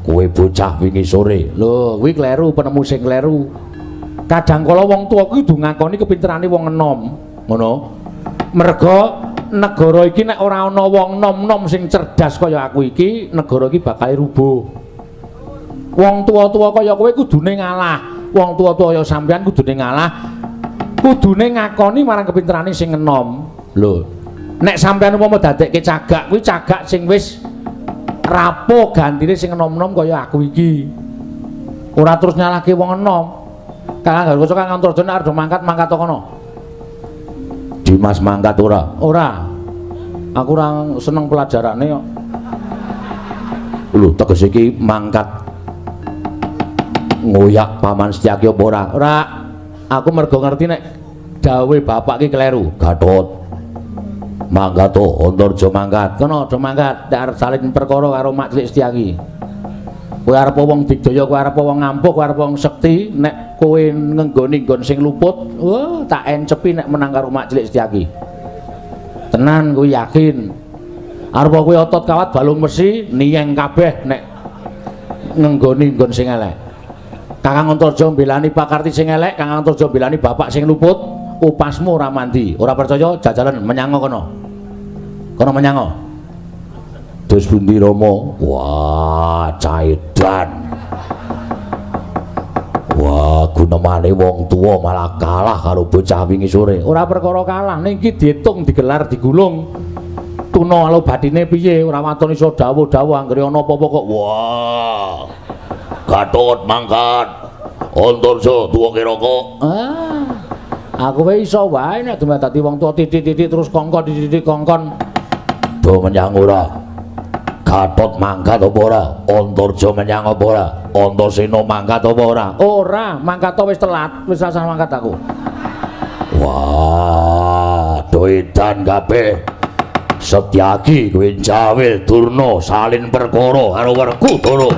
Speaker 3: Kowe bocah wingi sore. Lho, kuwi kleru, penemu sing kleru. Kadang kala wong tuwa kuwi kudu ngakoni kepinterane wong enom, ngono. Merga negara iki nek ora ana wong nom-nom sing cerdas kaya aku iki, negara iki bakal rubuh. Wong tua-tua kaya kowe kudune ngalah. Wong tua-tua kaya sampean kudune ngalah. Kudune ngakoni marang kepinterane sing enom. Lho, nek sampean umpama dadekke cagak kuwi cagak sing wis rapuh gantine sing enom-enom kaya aku iki. Ora terus nyalahke wong enom. Kakang Garukaca Kakang Antarja nek arep mangkat kono. Dimas mangkat ora? Ora. Aku ora seneng pelajarane kok. Lho, teges iki mangkat ngoyak Paman Setyaki apa ora? Ora. Aku mergo ngerti nek dawuhe bapak ki kleru. Gatot. Mangkat to, Antarja mangkat. Kono do mangkat, nek arep salin perkara karo Mak Cilik Setyaki. Kowe arep wong digdaya, kowe arep wong ngampuh, kowe arep wong sekti, nek kowe ngenggoni nggon sing luput, wah tak encepi nek menang karo Mak Cilik Setyaki. Tenan kowe yakin. Arep kowe otot kawat balung mesi niyeng kabeh nek ngenggoni nggon sing elek. Kakang Antarja mbelani pakarti sing elek, Kakang Antarja mbelani bapak sing luput, upasmu ora mandi. Ora percaya jajalan menyango kono. Kono menyango. Dus pundi Rama? Wah, caedan. Wah, gunemane wong tuwa malah kalah karo bocah wingi sore. Ora perkara kalah, ning iki diitung, digelar, digulung. Tuna alo batine piye? Ora watoni iso dawuh-dawuh anggere ana apa-apa kok. Wah. Gatot mangkat. Antarja tuwa rokok. Aku wae iso wae nek dadi wong tuwa titik-titik terus kongkon titik kongkon. Do menyang ora? Gatot mangkat apa ora? Antarja menyang apa ora? Antasena mangkat apa ora? Ora, mangkat wis telat, wis rasane mangkat aku. Wah, doedan kabeh. Setyaki kowe jawil Durna salin perkara karo Werkudara.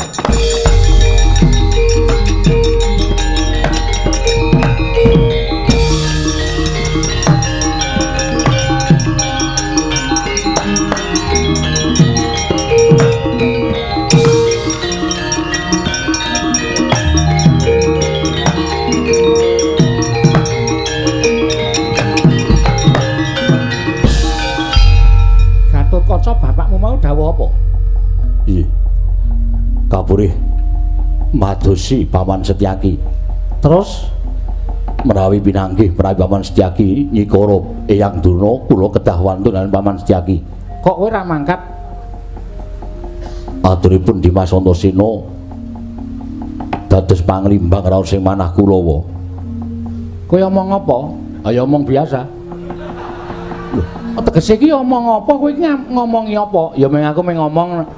Speaker 3: Gusti Paman Setyaki. Terus menawi pinanggih menawi Paman Setyaki nyikara Eyang Durna kula kedah wantun lan Paman Setyaki.
Speaker 1: Kok kowe ora mangkat?
Speaker 3: Aturipun Dimas Antasena dados panglimbang raos sing manah Kulawa.
Speaker 1: Kowe omong apa?
Speaker 3: Ayo omong biasa.
Speaker 1: Lho, tegese iki omong apa? Kowe iki ngomongi apa?
Speaker 3: Ya meng aku ngomong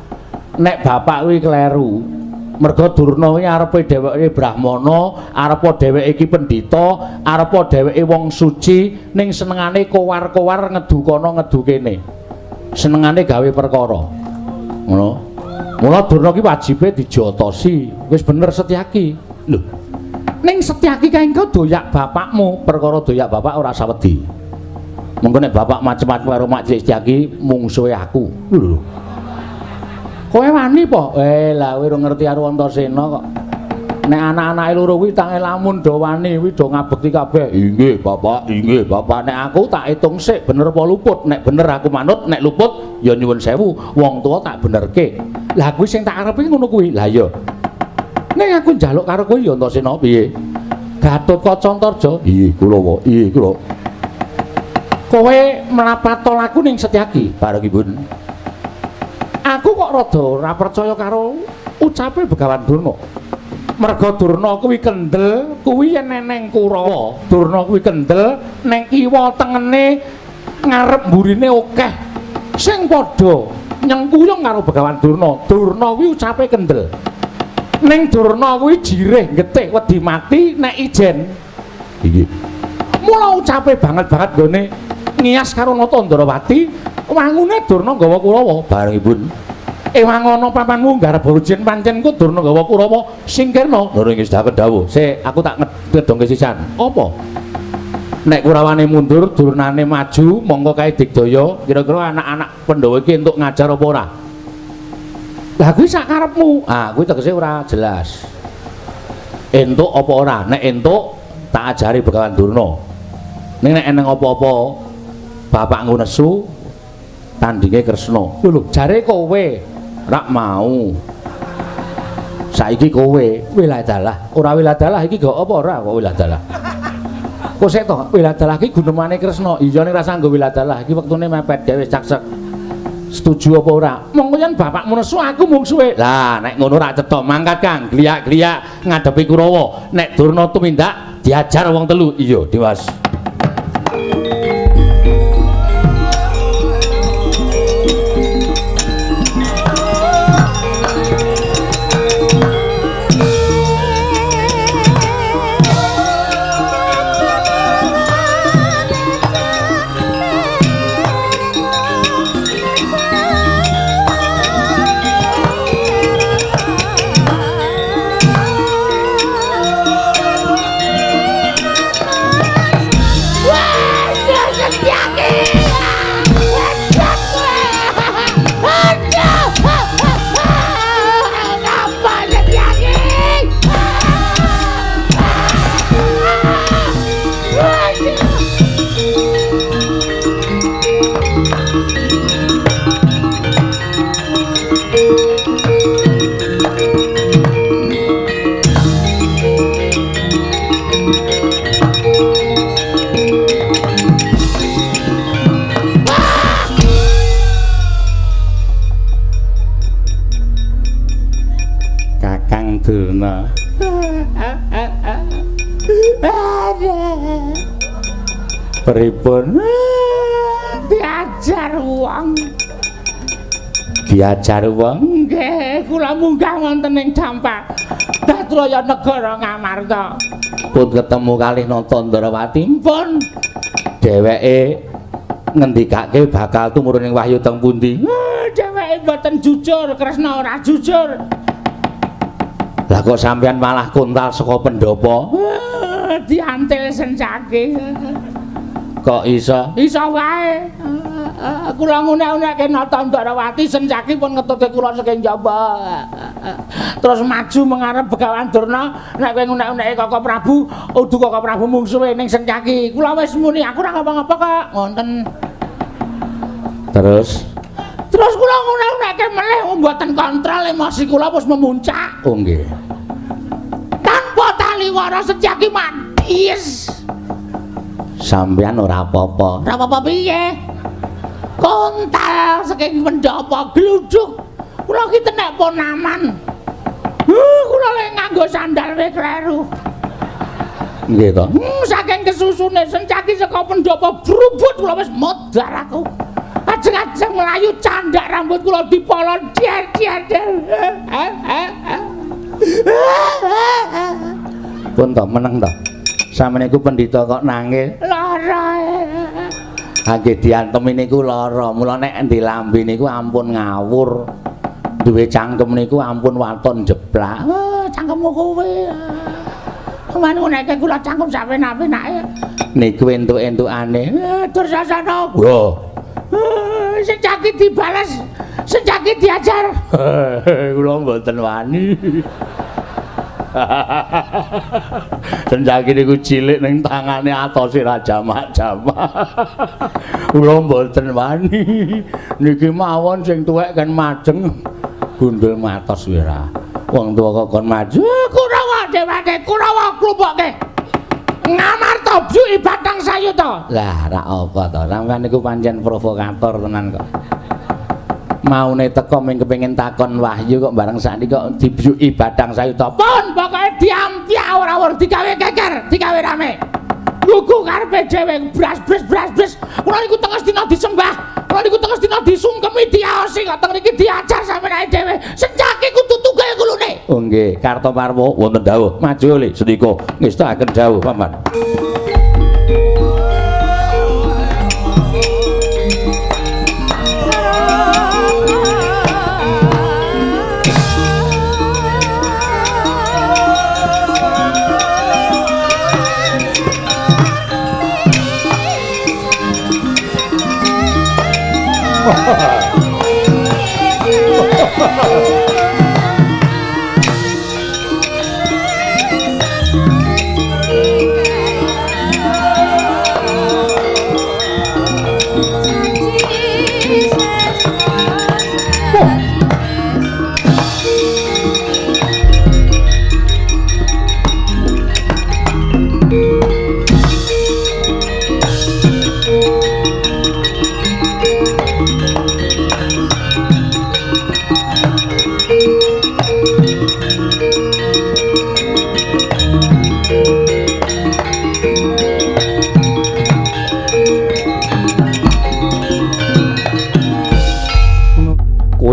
Speaker 3: nek bapak kuwi kleru. Merga Durna kuwi arepe dheweke Brahmana, arepe dheweke iki pendhita, arepe dheweke wong suci ning senengane kowar-kowar ngedu kono ngedu kene. Senengane gawe perkara. Ngono. Mula Durna ki wajibe dijotosi. Wis bener Setyaki. Lho.
Speaker 1: Ning Setyaki kae engko doyak bapakmu,
Speaker 3: Perkara doyak bapak ora usah wedi. Mengko nek bapak macem-macem karo Mak Setyaki mungsuhe aku. Lho.
Speaker 1: Kowe wani po?
Speaker 3: Lah kowe ora ngerti karo Antasena kok. Nek anak-anake loro kuwi tak lamun do wani kuwi do ngabekti kabeh. Inggih, Bapak, inggih, Bapak. Nek aku tak hitung sik bener apa luput. Nek bener aku manut, nek luput ya nyuwun sewu. Wong tuwa tak benerke.
Speaker 1: Lah kuwi sing tak arepe ngono kuwi.
Speaker 3: Lah iya.
Speaker 1: Ning aku njaluk karo kowe ya Antasena piye? Gatotkaca Antarja.
Speaker 3: Iya, Kulawa. Iya, kula.
Speaker 1: Kowe mlapatol aku ning Setyaki.
Speaker 3: Parengipun.
Speaker 1: Aku kok rada ora percaya karo ucape Begawan Durna. Merga Durna kuwi kendel, kuwi yen eneng Kurawa. Durna kuwi kendel, neng kiwa tengene ngarep mburine akeh sing padha nyengkuyung karo Begawan Durna. Durna kuwi ucape kendel. Ning Durna kuwi jireh getik wedi mati nek ijen.
Speaker 3: Iki.
Speaker 1: Mula ucape banget-banget gone ngias karo Natandrawati, wangune Durna nggawa Kurawa.
Speaker 3: Barengipun
Speaker 1: Ewangono papanmu garap hujan pancenku Durna nggawa Kurawa singkirna.
Speaker 3: loro iki sedhaken dawuh. Sik, aku tak ngedongke sisan.
Speaker 1: Apa?
Speaker 3: Nek Kurawane mundur, Durnane maju, mongko kae digdaya, kira-kira anak-anak Pandhawa iki entuk ngajar apa ora?
Speaker 1: Lah kuwi sak karepmu.
Speaker 3: Ah, kuwi tegese ora jelas. Entuk apa ora? Nek entuk tak ajari Begawan Durna. Ning nek eneng apa-apa bapakku nesu tandinge Kresna.
Speaker 1: Lho, jare kowe
Speaker 3: Rak mau. Saiki kowe wiladalah.
Speaker 1: ora wiladalah iki gak apa ora kok wiladalah. Kok sik to, wiladalah iki gunemane Kresna.
Speaker 3: Iya ning rasa nggo wiladalah iki wektune mepet dhewe caksek.
Speaker 1: Setuju apa ora? Monggo yen bapakmu nesu aku mungsuhe.
Speaker 3: Lah nek ngono rak cetok mangkat Kang, gliak-gliak ngadepi Kurawa. Nek Durna tumindak diajar wong telu. Iya, Dimas. Durna. Pripun?
Speaker 1: Diajar wong.
Speaker 3: Diajar wong?
Speaker 1: Nggih, kula munggah wonten ing Dampak Datraya Negara Ngamarta.
Speaker 3: Pun ketemu kalih Natandrawati.
Speaker 1: Pun
Speaker 3: Dheweke ngendikake bakal tumurun ing wahyu teng pundi?
Speaker 1: Dheweke mboten jujur, Kresna ora jujur.
Speaker 3: Lah kok sampean malah kontal saka pendopo?
Speaker 1: Diantil Sencaki.
Speaker 3: Kok iso?
Speaker 1: Iso wae. Kula ngunek-unekke Natandrawati, Sencaki pun ngetutke kula saking njaba. Terus maju mengarep Begawan Durna, nek kowe ngunek-unekke Kaka Prabu, udu Kaka Prabu mungsuhe ning Sencaki. Kula wis muni, aku ora ngapa-ngapa kok. Ngoten. Terus kula ngunek-unekke meneh mboten kontrol emosi kula wis memuncak.
Speaker 3: Oh nggih.
Speaker 1: Bathara Setyaki Madis.
Speaker 3: Sampeyan ora apa-apa.
Speaker 1: Ora apa-apa piye? Kontal saking pendopo gluduk. Kula ki tenek ponaman. Kula lek nganggo sandal wis kleru.
Speaker 3: Nggih to.
Speaker 1: Saking kesusune Setyaki saka pendopo brubut kula wis modar aku. Ajeng-ajeng melayu candak rambut kula dipolo dier-dier.
Speaker 3: Pun to meneng to. Sampeyan iku pendhita kok nangis.
Speaker 1: Lara.
Speaker 3: Nggih diantem niku lara. Mula nek dilambi niku ampun ngawur. Duwe cangkem niku ampun waton jeblak.
Speaker 1: Cangkemmu kowe. Kuwi nek kula cangkem sapen-apenake.
Speaker 3: Niku entuk-entukane.
Speaker 1: Tur sasana.
Speaker 3: Wah.
Speaker 1: Setyaki dibalas. Setyaki diajar.
Speaker 3: Kula mboten wani. Setyaki niku cilik ning tangane atose ra jamak-jamak. Kula mboten wani. Niki mawon sing tuwek kan majeng gundul matos wira. Wong tuwa kok kon maju.
Speaker 1: Kurawa dewake, Kurawa klumpuke. Ngamarta bjuki Batang Sayuta.
Speaker 3: Lah ra apa to, sampeyan niku pancen provokator tenan kok. Maune teko ming kepengin takon wahyu kok bareng sakniki kok dibjuki Batang Sayuta.
Speaker 1: Pun pokoke diampyak ora-ora digawe keker, digawe rame. Lugu karepe dhewe bras-bras. Kula niku tengah dina disembah, kula niku tengah dina disungkemi diaosi kok teng niki diajar sampeyan dhewe. Setyaki kudu tugel kulune.
Speaker 3: Oh nggih, Kartoparwa wonten dawuh. Maju le sedika ngestakaken dawuh paman.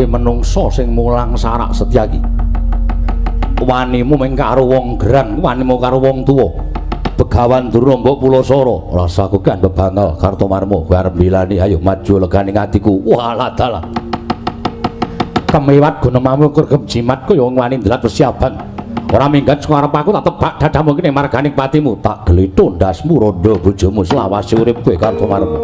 Speaker 3: Menungso sing mulang sarak Setyaki. Wanimu mung karo wong gerang, wanimu karo wong tuwa. Begawan Durna mbok Pulasara, rasaku kan bebangal Kartomarma arep milani ayo maju leganing atiku. Walah dalah. Kemewat gunemamu kurgem jimat kaya wong wani ndrat persiapan. Ora minggat saka arep aku tak tebak dadamu kene marganing patimu, tak glethuk ndasmu rondo bojomu selawase urip kowe Kartomarma.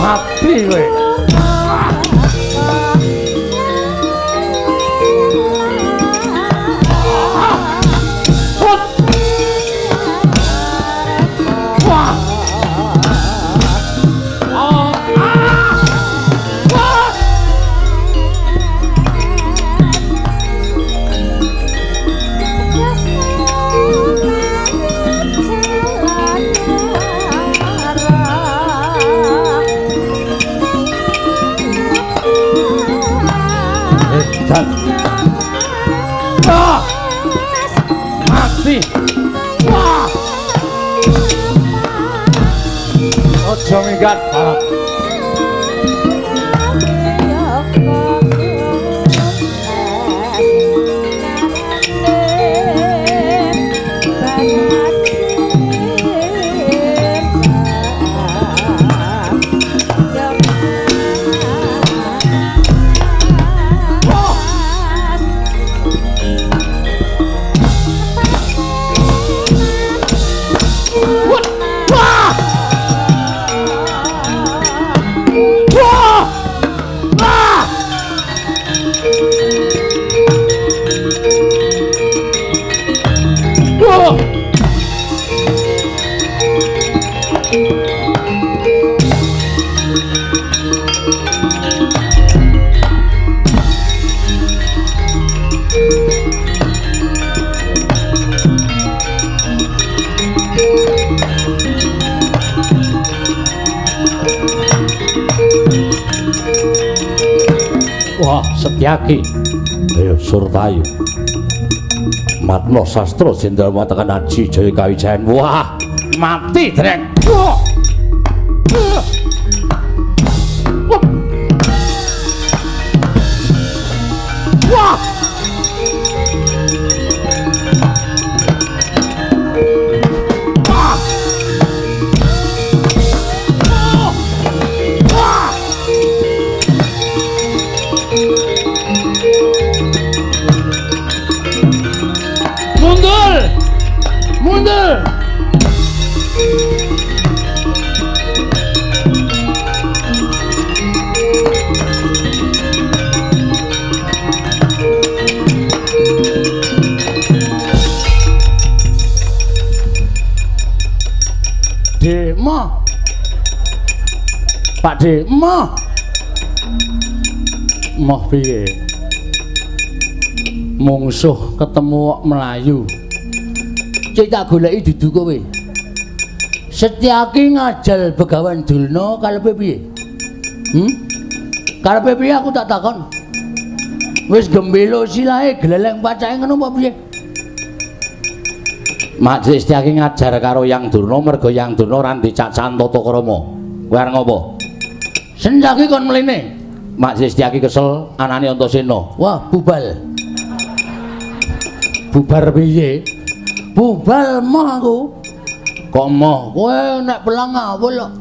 Speaker 1: mati kowe. Mati. Wah. Ojo minggat parap. Wah, Setyaki. Ayo Surtayu. Matno Sastra Jenderal Matakan Aji Jaya Kawijayan. Wah, mati dreng. Wah. Wah. Mundur! Demo. Pak Demo. Moh piye? Mungsuh ketemu Melayu. Cek tak goleki dudu kowe. Setyaki ngajal Begawan Dulna karepe piye? Karepe piye aku tak takon. Wis gembelo silahe gleleng pacake ngono apa piye? Mak Setyaki ngajar karo Yang Durna mergo Yang Durna ora dicacan tata krama. Kowe arep ngopo? Setyaki kon mlene. Mak Setyaki kesel anane Antasena. Wah, bubal. Bubar piye? Bubal moh aku. Kok moh? Kowe nek pelang ngawul kok.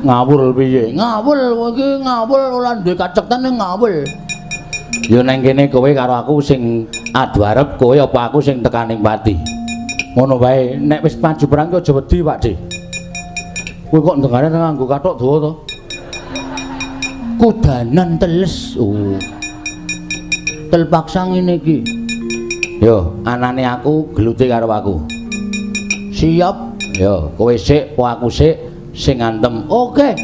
Speaker 1: Ngawul piye? Ngawul kowe iki ngawul ora duwe kacektan ning ngawul. Ya nang kene kowe karo aku sing adu arep kowe apa aku sing tekaning pati. Ngono wae, nek wis maju perang ki aja wedi, Pakde. Kowe kok ndengane nganggo kathok dawa to? Kudanan teles. Oh. Tel paksa ngene iki. Yo, anane aku gelute karo aku. Siap? Yo, kowe sik, po aku sik, sing ngantem. Oke.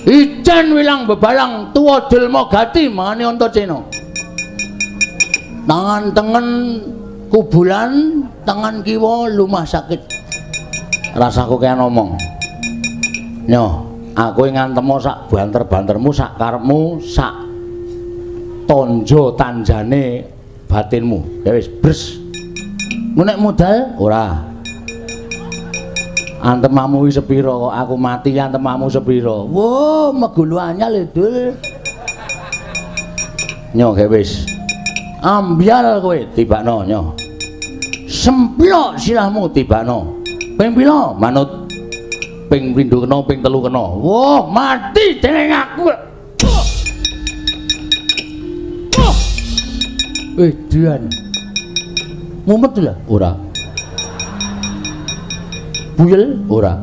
Speaker 1: Ijen wilang bebalang tuwa Dilma Gati mangane Antasena. Tangan tengen kubulan, tangan kiwa lumah sakit. Rasaku kaya ngomong. Yo, aku ngantemo sak banter-bantermu, sak karepmu, sak tonjo tanjane batinmu. Ya wis bres. Nek modal ora. Antemamu iki sepira kok aku mati antemamu sepira. Wo, megulu anyar lho, Dul. Nyo ge wis. Ambyal kowe tibakno nyo. Semplok sirahmu tibakno. Ping pira? Manut. Ping pindho kena, ping telu kena. Wah, mati dening aku. Dian. Mumet lho? Ora. Buyel? Ora.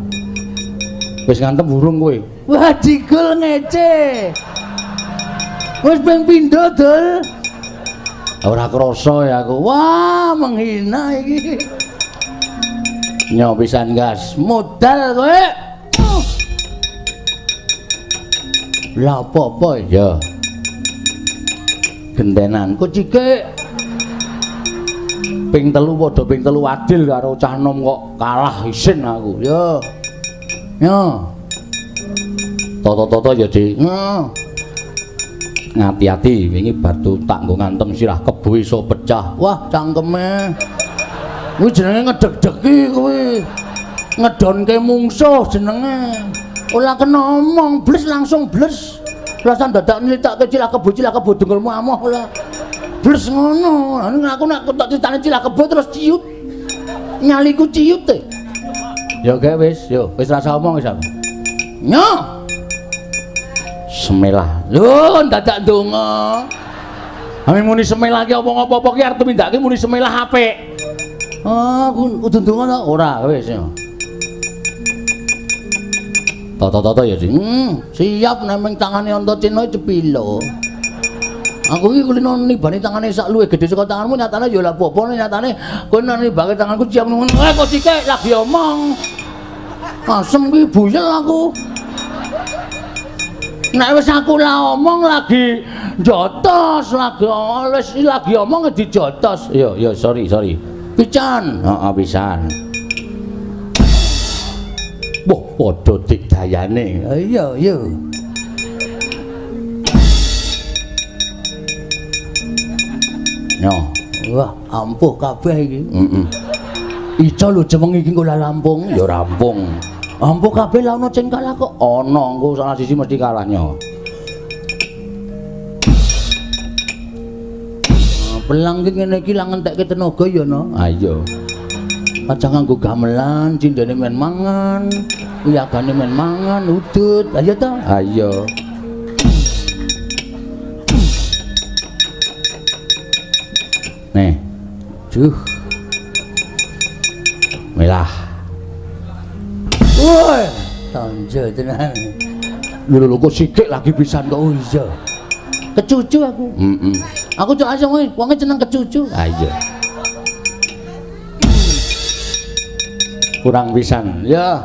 Speaker 3: Wis ngantem burung kowe.
Speaker 2: Wah, digol ngece. Wis ping pindho, Dul.
Speaker 3: Ora krasa ya aku.
Speaker 2: Wah, menghina iki.
Speaker 3: Nyo pisan gas.
Speaker 2: Modal kowe.
Speaker 3: Lah apa-apa ya. Gendenanku cikik. Ping 3 padha ping 3 adil karo cah nom kok kalah isin aku.
Speaker 2: Yo. Yo.
Speaker 3: Toto-toto ya, Dik.
Speaker 2: Yo.
Speaker 3: Ngati-ati wingi batu tak nggo ngantem sirah kebo iso pecah.
Speaker 2: Wah, cangkeme. Kuwi jenenge ngedeg-degi kuwi. Ngedonke mungsuh jenenge. Ora kena omong, bles langsung bles. Rasan dadak nilitake cilah kebo dengkulmu amoh ora. Bles ngono. Aku nek tak critane cilah kebo terus ciut. Nyaliku ciut e.
Speaker 3: Ya gak wis rasa omong wis aku.
Speaker 2: Nyo.
Speaker 3: Semelah.
Speaker 2: Lho, dadak ndonga.
Speaker 3: Ame muni semelah ki omong apa-apa ki arep mindake muni semelah apik.
Speaker 2: Aku kudu ndonga ta?
Speaker 3: Ora wis ya. Toto-toto ya, Dik.
Speaker 2: Siap nemeng tangane Antaséna cepilo. Aku iki kulino nibani tangane sak luwih gedhe saka tanganmu nyatane ya ora apa-apa nyatane kowe nibake tanganku siap ngono. Kok sikik lagi omong. Asem ki buyel aku. Nek wis aku lah omong lagi jotos lagi omong dijotos.
Speaker 3: Yo sorry.
Speaker 2: Pican.
Speaker 3: Heeh, pisan. Wah, padha dik dayane.
Speaker 2: Iya.
Speaker 3: Yo.
Speaker 2: Wah, ampuh kabeh iki.
Speaker 3: Heeh.
Speaker 2: Ica lho jemeng iki kula rampung.
Speaker 3: Ya rampung.
Speaker 2: Ampuh kabeh lah ono sing kalah kok.
Speaker 3: Ana engko salah siji mesti kalahnya.
Speaker 2: Pelang ki ngene iki lah ngentekke tenaga ya no.
Speaker 3: Ayo.
Speaker 2: Aja nganggo gamelan, cindene men mangan, uyagane men mangan, udut. Ayo ta?
Speaker 3: Ayo. Nih. Melah.
Speaker 2: Woi, tanja tenan.
Speaker 3: Lho kok sikik lagi pisan kok.
Speaker 2: Oh iya. Kecucu aku. Aku cok asem wonge jeneng kecucu.
Speaker 3: Ayo. Kurang pisan.
Speaker 2: Ya.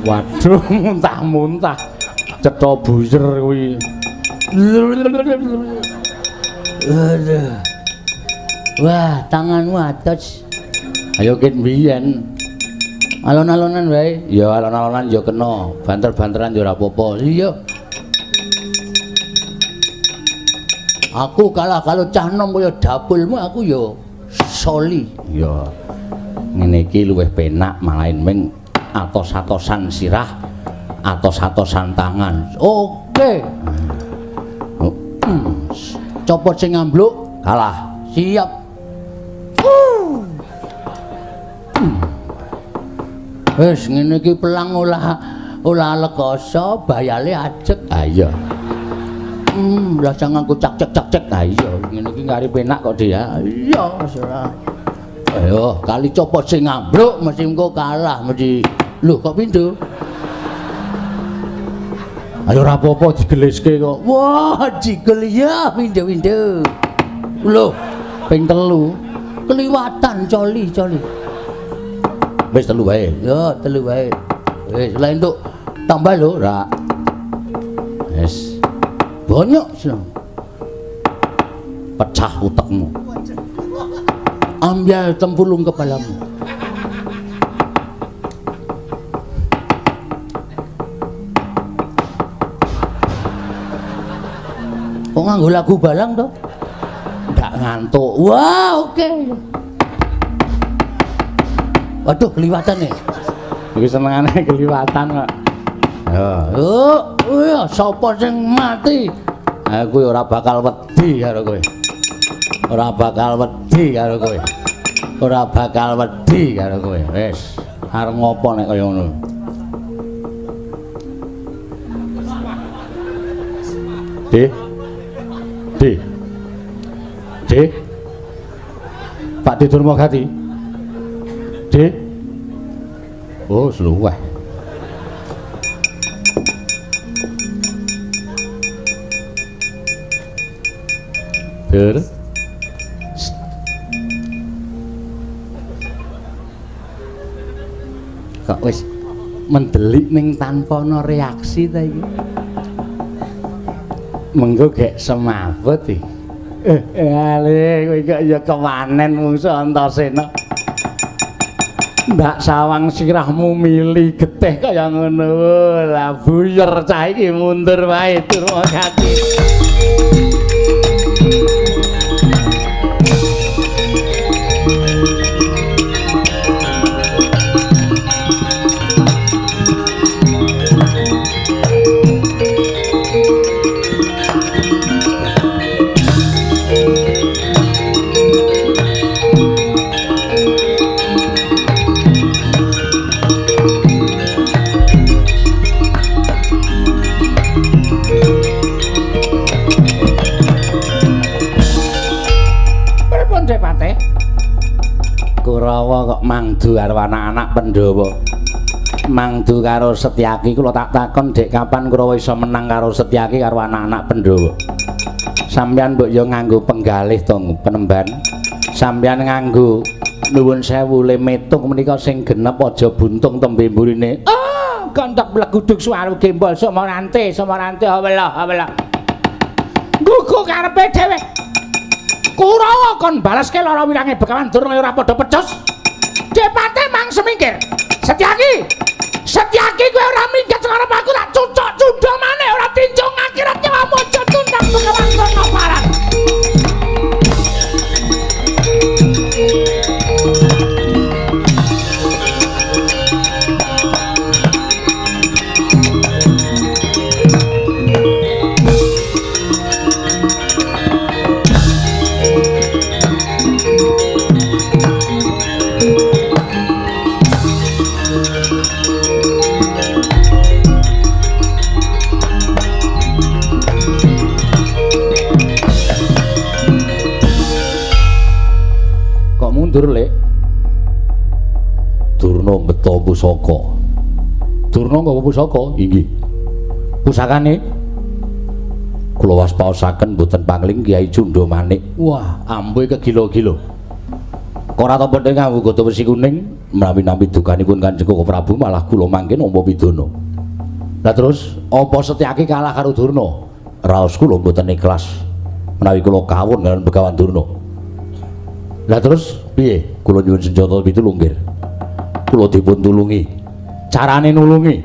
Speaker 3: Waduh, muntah-muntah. Cetha buyer kuwi.
Speaker 2: Aduh. Wah, tanganmu atos.
Speaker 3: Ayo kin biyen.
Speaker 2: Alon-alonan wae.
Speaker 3: Ya alon-alonan ya kena, banter-banteran ya ora apa-apa.
Speaker 2: Iya. Aku kalah kalau cah nom kaya dapulmu aku ya soli.
Speaker 3: Ya. Ngene iki luwih penak malahin ming atos-atosan sirah, atos-atosan tangan.
Speaker 2: Oke. Copot sing ngambluk
Speaker 3: Kalah.
Speaker 2: siap. Wis ngene iki pelang olah lekoso bayale ajeg.
Speaker 3: Ayo.
Speaker 2: Lah jangan nganggo cak-cek.
Speaker 3: Ayo, ngene iki ngari penak kok dia.
Speaker 2: Iya, wis ora. Ayo, kali copot sing ngambruk mesti engko kalah mesti. Lho, kok pindho?
Speaker 3: Ayo ora apa-apa digeleske kok.
Speaker 2: Wah, jigel ya pindho-pindho. Lho,
Speaker 3: Ping 3.
Speaker 2: keliwatan coli.
Speaker 3: Wis 3 wae.
Speaker 2: Ya, 3 wae. Wis, lain entuk tambah lho,
Speaker 3: Ora. Wis
Speaker 2: banyak seneng.
Speaker 3: pecah utekmu.
Speaker 2: Ambil tempulung kepalamu. Kok nganggo lagu balang toh? Ndak ngantuk. Wah, oke. Waduh, keliwatan nih.
Speaker 3: Iki senengane keliwatan kok.
Speaker 2: Ya, sapa sing mati?
Speaker 3: Aku ora bakal wedi karo kowe. Ora bakal wedi karo kowe. Wis, arep ngopo nek kaya ngono? Dik. Pak Di Durmagati. Dik. Oh, sluweh. Dur.
Speaker 2: Kok wis mendelik ning tanpa ana reaksi ta iki. Mengko gek semabut iki. Ale kowe kok ya kewanen mungsu Antasena. Ndak sawang sirahmu mili getih kaya ngono. Lah buyer cah iki mundur wae Durmagati. Kurawa kok mangdu karo anak-anak Pandhawa. Mangdu karo Setyaki kula tak takon Dek kapan Kurawa iso menang karo Setyaki karo anak-anak Pandhawa. Sampeyan mbok ya nganggo penggalih to Penemban. Sampeyan nganggo nuwun sewu le metung menika sing genep aja buntung tembe mburine. Ah, kontak bleguduk suaru gembol Somarante Allah. Gugu karepe dhewe. Kurawa kon baleske lara wilange Begawan Durna ora padha pecus. Depate mang semingkir. Setyaki kowe ora minggat karep aku tak cucuk cundha maneh ora tinjung akhirat nyawa mojo tundang Begawan Durna parat. Mundur lek Durna mbeta pusaka. Durna nggawa pusaka inggih. Pusakane kula waspaosaken mboten pangling Kyai Cundha Manik. Wah, ampuh kegila-gila. Kok ora tampa nganggo gada wesi kuning menawi nampi dukanipun Kanjeng Koko Prabu malah kula mangke nampa pidana. Lah terus apa Setyaki kalah karo Durna? Raos kula mboten ikhlas menawi kula kawon kaliyan Begawan Durna. Lah terus piye? Kula nyuwun senjata pitulungkir. Kula dipun tulungi. Carane nulungi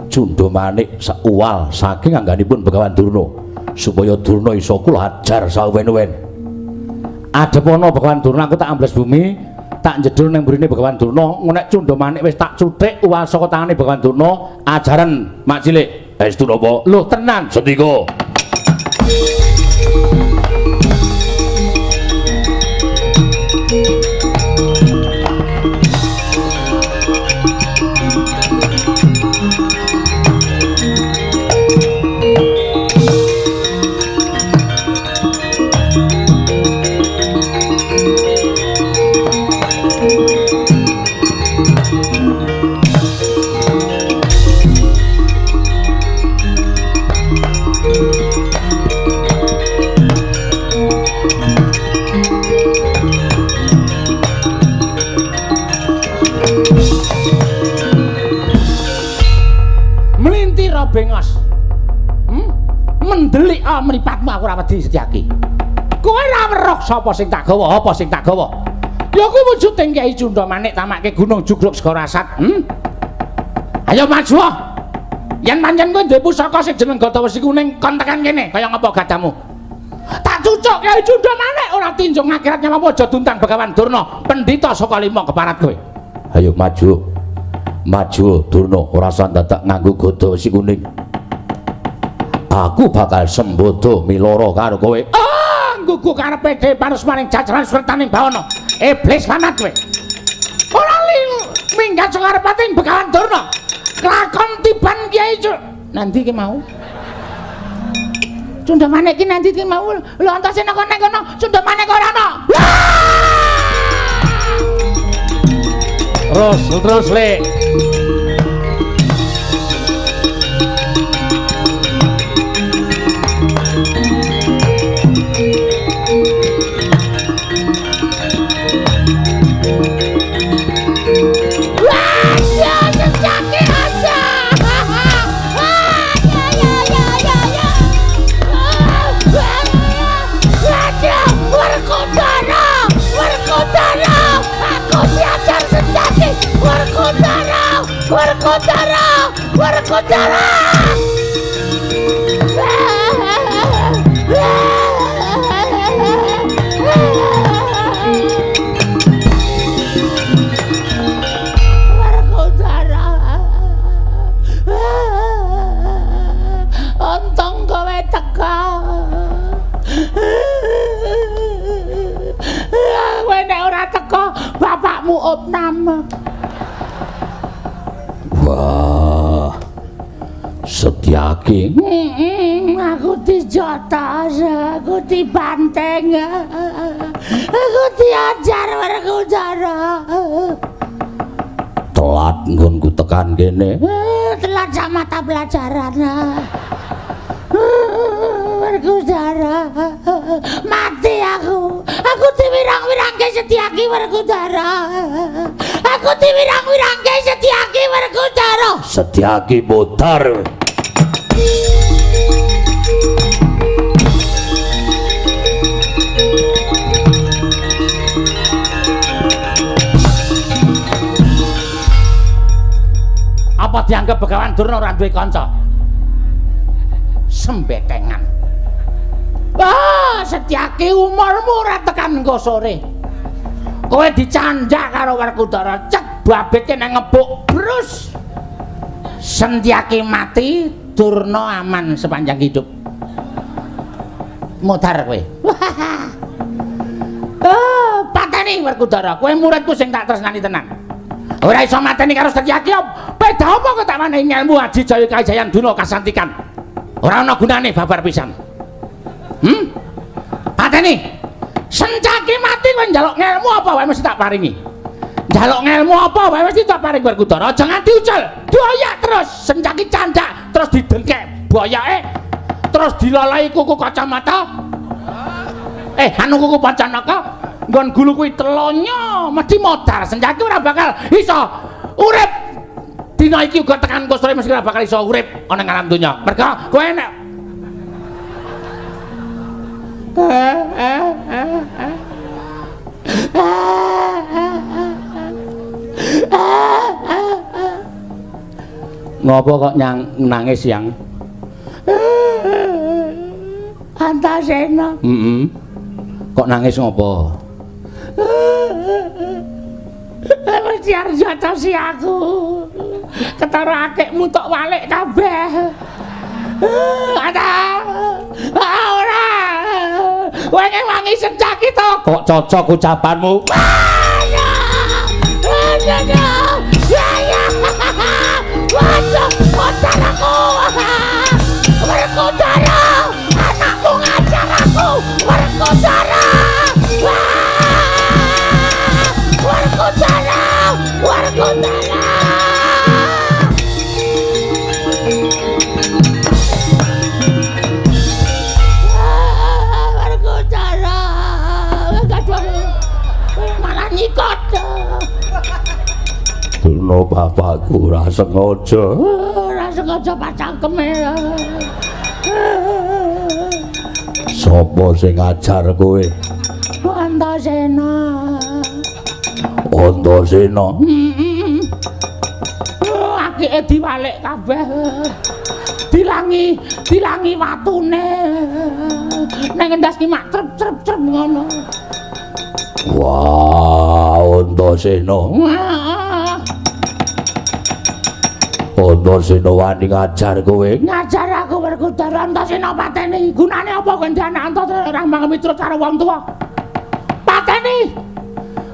Speaker 2: Cundha Manik seuwal saking angganipun Begawan Durna supaya Durna iso kula ajar sawen-wen. Adepana Begawan Durna aku tak ambles bumi, tak njedul ning mburine Begawan Durna, nek Cundha Manik wis tak cuthik uwal saka tangane Begawan Durna, ajaran mak cilik. Estu napa? Lho tenan, Sendika. Bengos. Mendelik mripatmu aku ora wedi Setyaki. Kowe ora weruh sapa sing tak gawa, apa sing tak gawa? Ya kuwi wujuding Kyai Cundha Manik tamake Gunung Jugruk Segarasat. Ayo maju. Yen pancen kowe duwe pusaka sing jeneng Gata Wesi Kuning, kon tekan kene kaya ngapa gadamu. Tak cucuk Kyai Cundha Manik ora tinjung akhirat nyawa aja duntang Begawan Durna, pendhita saka 5 keparat kowe. Ayo maju. Maju Durna ora usah dadak nganggo Gada Wesi Kuning. Aku bakal sembodo miloro karo kowe. Gugu karepe dhewe panus maring jajaran sertaning bawana. Iblis lanat kowe. Ora minggat saka karepating Begawan Durna. Kelakon tiban Kyai nanti ki mau.
Speaker 1: Cundamane iki nanti iki mau lho Antasena kok nek kono Cundamane kok ora ono.
Speaker 3: Terus Lek.
Speaker 1: Werkudara! Ontong kowe teka. Kowe nek ora teka, bapakmu opnam.
Speaker 3: Wah. Setyaki.
Speaker 1: Aku dijotos, aku dibanteng. Aku diajar Werkudara.
Speaker 3: Telat nggonku tekan kene.
Speaker 1: Telat sak mata pelajaran. Werkudara. Mati aku. Aku diwirang-wirangke Setyaki Werkudara. Aku diwirang-wirangke Setyaki Werkudara.
Speaker 3: Setyaki Botar.
Speaker 1: Apa dianggap Begawan Durna ora duwe kanca? Sembetengan. Setyaki umurmu ora tekan engko sore. Kowe dicandak karo Werkudara, cek babete nang ngebuk brus. Setyaki mati, Durna aman sepanjang hidup. Mudhar kowe. Pateni Werkudara, kowe muridku sing tak tresnani tenan. Ora iso mateni karo Setyaki. Beda apa kok tak manehi ilmu Aji Jaya Kajayan Duna kasantikan. Ora ana gunane babar pisan. Pateni. Setyaki mati kowe njaluk ngelmu apa wae mesti tak paringi. Njaluk ngelmu apa wae mesti tak paring Werkudara. Aja nganti ucul. Doyak terus Setyaki candak terus didengkek boyake. Terus dilalahi kuku kacamata. Anu kuku pancanaka. Nggon gulu kuwi telonyo mesti modar. Setyaki ora bakal iso urip. Dina iki uga tekan kosore mesti ora bakal iso urip ana ing alam donya. Mergo kowe nek
Speaker 3: Ngopo kok nangis yang?
Speaker 1: Antasena.
Speaker 3: Kok nangis ngopo?
Speaker 1: Mesti arep jotosi aku. Ketara akikmu tok walik kabeh. Ora. Kowe ngewangi Setyaki to.
Speaker 3: Kok cocok ucapanmu?
Speaker 1: Kocar aku. Werkudara, anakmu ngajar aku. Werkudara. Werkudara. Malah nyikot.
Speaker 3: Durna bapakku ora sengaja.
Speaker 1: Ora sengaja pacangkeme.
Speaker 3: Sopo sing ngajar kowe?
Speaker 1: Antasena.
Speaker 3: Antasena.
Speaker 1: Akike diwalik kabeh. Dilangi watune. Nang ngendas ki mak trep ngono.
Speaker 3: Wah, Antasena. Antasena wani ngajar kowe.
Speaker 1: Ngajar aku Werkudara. Antasena pateni. Gunane apa kowe ndek Antasena ora miturut karo wong tuwa? Pateni.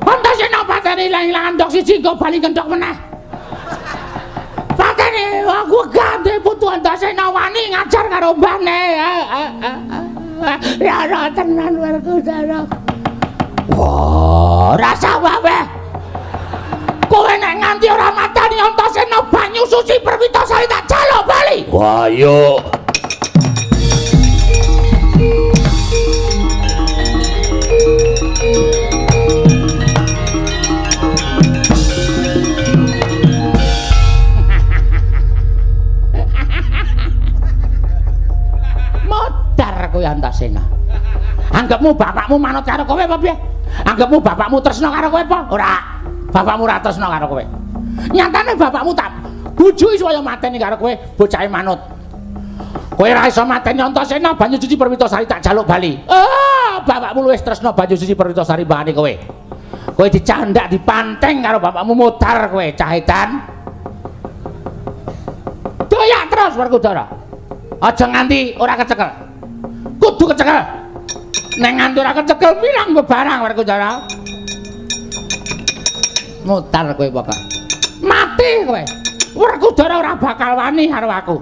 Speaker 1: Antasena pateni ilang-ilangan ndok siji kok bali kendhok meneh. Pateni aku gandhe putu Antasena wani ngajar karo mbane. lara tenan Werkudara. Wah, rasa wae. Kowe nek nganti ora matani Antasena banyu suci Perwitasari tak jaluk bali.
Speaker 3: Wah, yo.
Speaker 1: Modar kowe Antasena. Anggapmu bapakmu manut karo kowe apa piye? Anggapmu bapakmu tresna karo kowe apa? Ora. Bapakmu ora tresna karo kowe. Nyatane bapakmu tak bujuki supaya mateni karo kowe, bocahe manut. Kowe ora iso mateni Antasena banyu suci Perwitasari tak jaluk bali. Oh, bapakmu luwih tresna banyu suci Perwitasari mbane kowe. Kowe dicandak dipanteng karo bapakmu modar kowe, cah edan. Doyak terus Werkudara. Aja nganti ora kecekel. Kudu kecekel. Nek nganti ora kecekel pirang bebarang Werkudara. Mutar kowe pokok. Mati kowe. Werkudara ora bakal wani karo aku.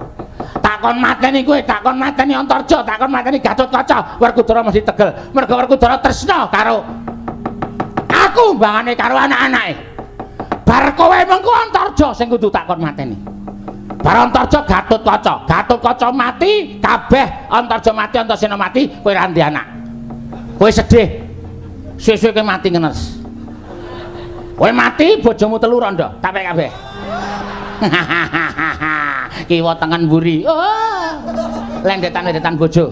Speaker 1: Takon mateni kowe, takon mateni Antarja, takon mateni Gatotkaca, Werkudara mesti tegel. Mergo Werkudara tresna karo aku mbangane karo anak-anake. Bar kowe mengko Antarja sing kudu takon mateni. Bar Antarja Gatotkaca mati, kabeh Antarja mati, Antasena mati, kowe ra ndek anak. Kowe sedih. Suwe-suwe kowe mati ngenes. Kowe mati bojomu telu rondo, tak kabeh. Kiwa tengen mburi. Oh. Lendetan-lendetan bojo.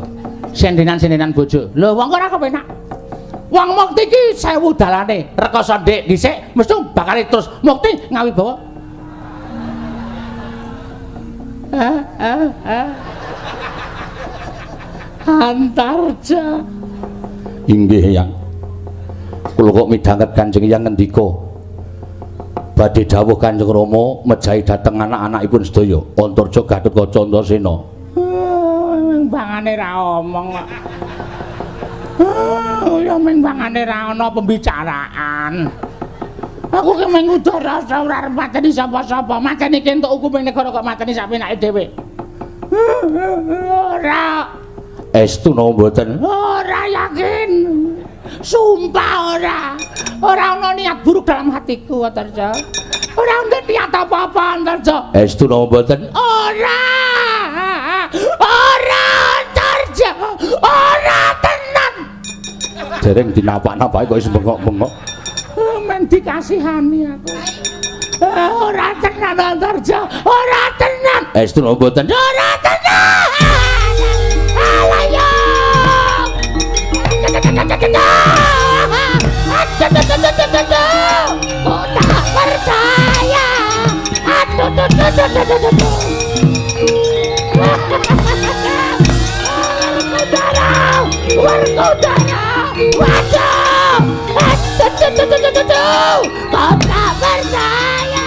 Speaker 1: Sendenan-sendenan bojo. Lho wong ora kepenak. Wong mukti iki 1000 dalane. Rekoso ndek dhisik mesti bakal terus mukti ngawibawa. Antarja.
Speaker 3: Inggih Yang. Kula kok midhanget Kanjeng Yang ngendika badhe dawuh Kanjeng Rama mejahi dhateng anak-anakipun sedaya Antarja Gatotkaca Antasena.
Speaker 1: Bangane ra omong kok. Ya bangane ra ana pembicaraan. Aku ki mung udara ora mateni sapa-sapa. Mateni ki entuk hukume negara kok mateni sapenake dhewe. Ora.
Speaker 3: Estu napa mboten?
Speaker 1: Ora yakin. Sumpah ora. Ora ana niat buruk dalam hatiku, Antarja. Ora ana niat apa-apa, Antarja.
Speaker 3: Estu napa mboten?
Speaker 1: Ora. Ora, Antarja. Ora tenan.
Speaker 3: Dereng dinapak-napaki kok wis bengok-bengok.
Speaker 1: Men dikasihani aku. Ora tenan, Antarja. Ora tenan.
Speaker 3: Estu napa mboten?
Speaker 1: Ora tenan. Ayo. Oh, tak percaya. Werkudara. Waduh. Kau tak percaya.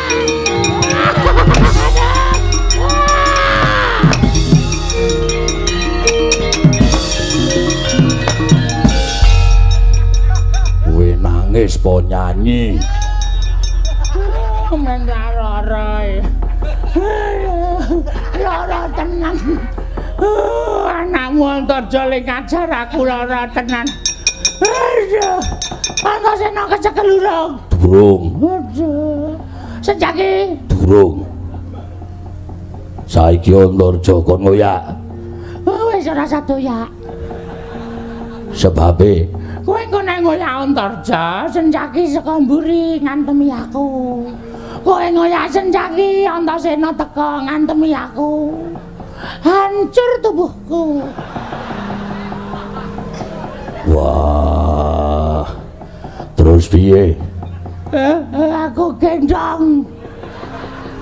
Speaker 3: Nangis po nyanyi.
Speaker 1: Men lara-lara. Lara tenan. Anakmu Antarja ling ngajar aku lara tenan. Aduh. Antasena kecekel urung?
Speaker 3: Durung.
Speaker 1: Aduh. Senjaki?
Speaker 3: Durung. Saiki Antarja kon ngoyak.
Speaker 1: Wis ora sadoyak.
Speaker 3: Sebabe
Speaker 1: kowe engko nek ngoyak Antarja, Senjaki saka mburi ngantemi aku. Kowe ngoyak Senjaki, Antasena teka ngantemi aku. Hancur tubuhku.
Speaker 3: Wah. Terus piye?
Speaker 1: Aku gendong.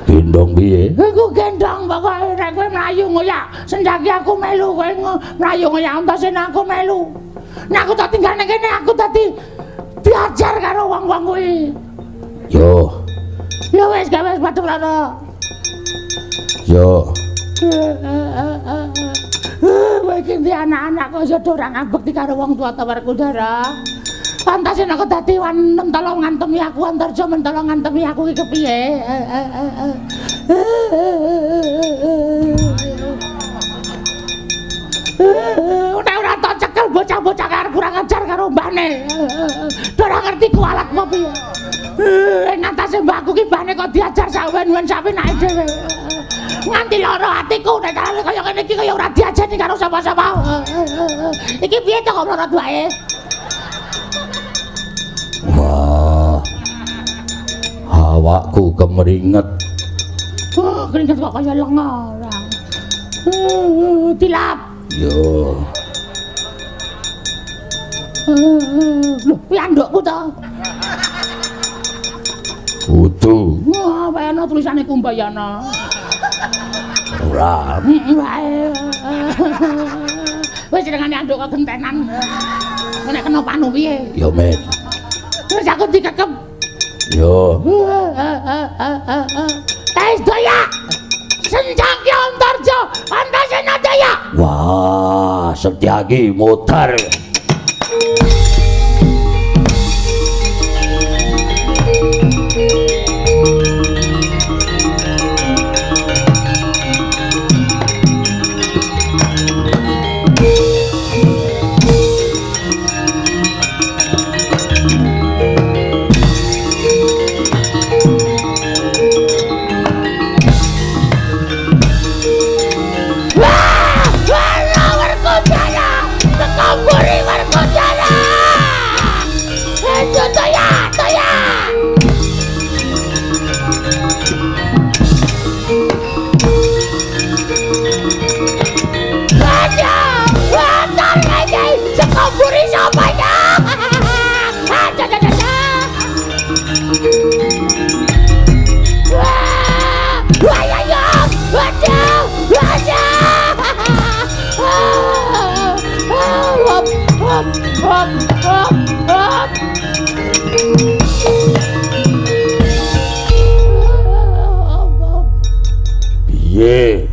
Speaker 3: Gendong piye?
Speaker 1: Aku gendong pokoke nek kowe mlayu ngoyak Senjaki aku melu, kowe mlayu ngoyak Antasena aku melu. Nek aku tak tinggal ning kene aku dadi diajar karo wong-wong kuwi.
Speaker 3: Yo.
Speaker 1: Ya wis gawe padha rada.
Speaker 3: Yo.
Speaker 1: Kowe iki ndi anak-anak kok ya ora ngabekti karo wong tuwa ta Werkudara. Pantasen aku dadi mentolo ngantemi aku Antarja mentolo ngantemi aku iki kepiye? Ora tak cekel bocah ngejar karo mbane. Ora ngerti kualat apa piye. Ing atase mbakku ki mbane kok diajar sawen-wen sawenake dhewe. Nganti lara atiku nek kaya ngene iki kaya ora diajeni karo sapa-sapa. Iki piye to kok lara wae?
Speaker 3: Wah. Awakku kemeringet.
Speaker 1: Keringet kok kaya lenga ora. Tilap.
Speaker 3: Yo.
Speaker 1: Lho, kuwi andukku to.
Speaker 3: Kudu.
Speaker 1: Wah, wae ana tulisane Kumbayana.
Speaker 3: Ora.
Speaker 1: Wae. Wis jenengane anduk kok gentenan. Nek kena panu piye?
Speaker 3: Yo, men.
Speaker 1: Wis aku dikekep.
Speaker 3: Yo.
Speaker 1: Daya. Senjangki Antarja, Antasena Daya.
Speaker 3: Wah, Setyaki mutar. Piye?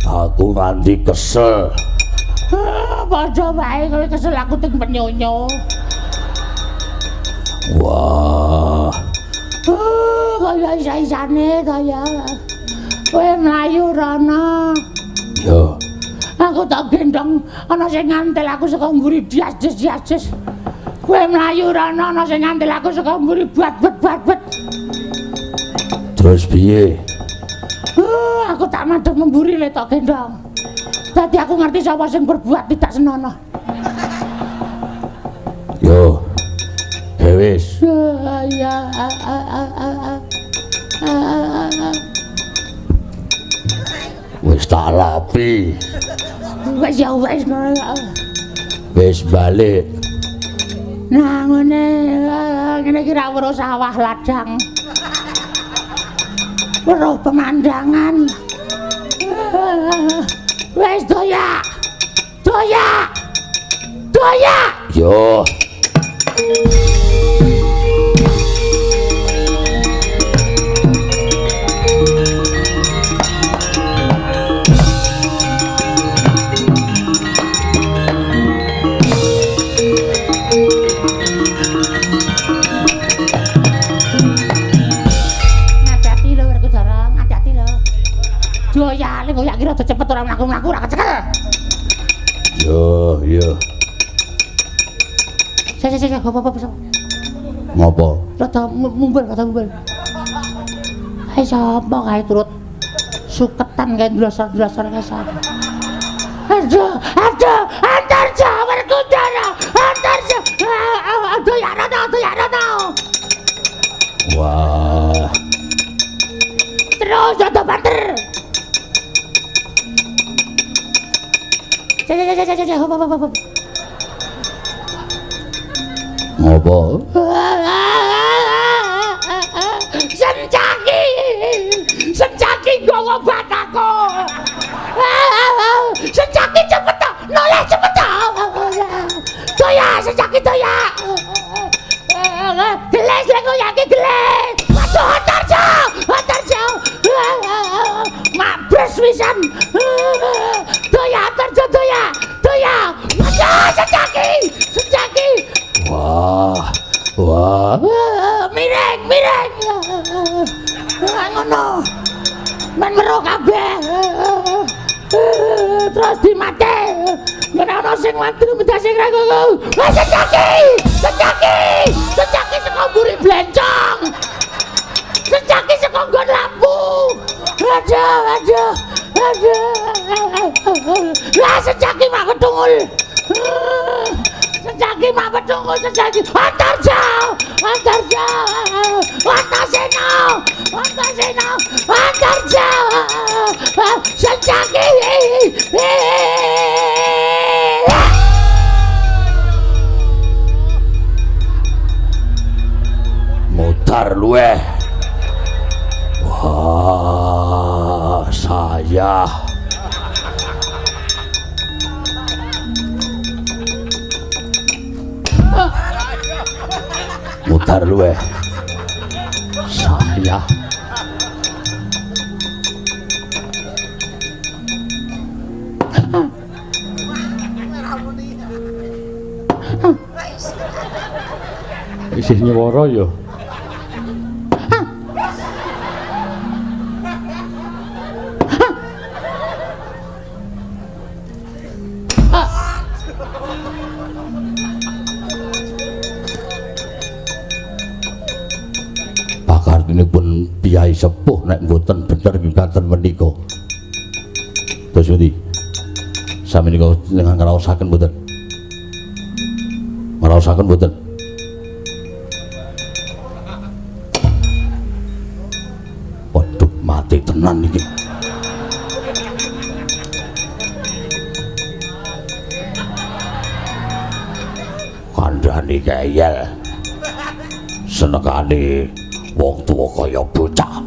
Speaker 3: Aku nganti kesel.
Speaker 1: Padha wae kowe kesel aku ting penyonyo.
Speaker 3: Wah.
Speaker 1: Kaya isa-isane to ya. Kowe mlayu rono.
Speaker 3: Yo.
Speaker 1: Aku tak gendong ana sing ngantel aku saka mburi dias-dias. Kowe mlayu rono ana sing ngantel aku saka mburi bat-bat.
Speaker 3: Terus piye?
Speaker 1: Aku tak madhep memburi le tak gendong. Dadi aku ngerti sapa sing berbuat tidak senonoh.
Speaker 3: Yo. Wis.
Speaker 1: Ya.
Speaker 3: Wis tak lapi.
Speaker 1: Wis ya wis ngono.
Speaker 3: Wis balik.
Speaker 1: Nah ngene iki ra weruh sawah ladang. Weruh pemandangan. Wis doya.
Speaker 3: Yo.
Speaker 1: Doya, lek kok kira cepet ora mlaku-mlaku ora kecekel.
Speaker 3: Yo.
Speaker 1: Sik, apa-apa bisa.
Speaker 3: Ngopo?
Speaker 1: Rada mumbul. Hai sapa kae turut suketan kae ndlosor-ndlosor kae sapa. Aduh, Antarja Werkudara, Antarja. Aduh ya rada.
Speaker 3: Wah.
Speaker 1: Terus jodoh banter. Cek, hop.
Speaker 3: Ngopo?
Speaker 1: Senjaki nggawa bataku. Senjaki cepet to, noleh cepet to. Doya, senjaki doya. Geles lek yaki geles. Waduh Antarja. Mabes wisan. Doya Antarja doya. Waduh senjaki.
Speaker 3: Wah.
Speaker 1: Mireng. Ngono. Men weruh kabeh. Terus dimate. Ana sing wantune minta sing ra kuku. Secaki! Secaki! Secaki saka mburi blencong. Secaki saka nggon lampu. Aduh. Lah secaki mak ketungul. Secaki mak ketungul secaki. Antarja. Antasena. Antarja. Secaki.
Speaker 3: Mutar luweh. Wah, saya mutar luweh. Saya isih nyewara ya. Pakartinipun piyai sepuh nek mboten bener ngingkaten menika. Terus pundi? Sami nika dengan ngraosaken mboten? Ngraosaken mboten? Waduh, mati tenan iki. Kandhane kayel. Senengane wong tuwa kaya bocah.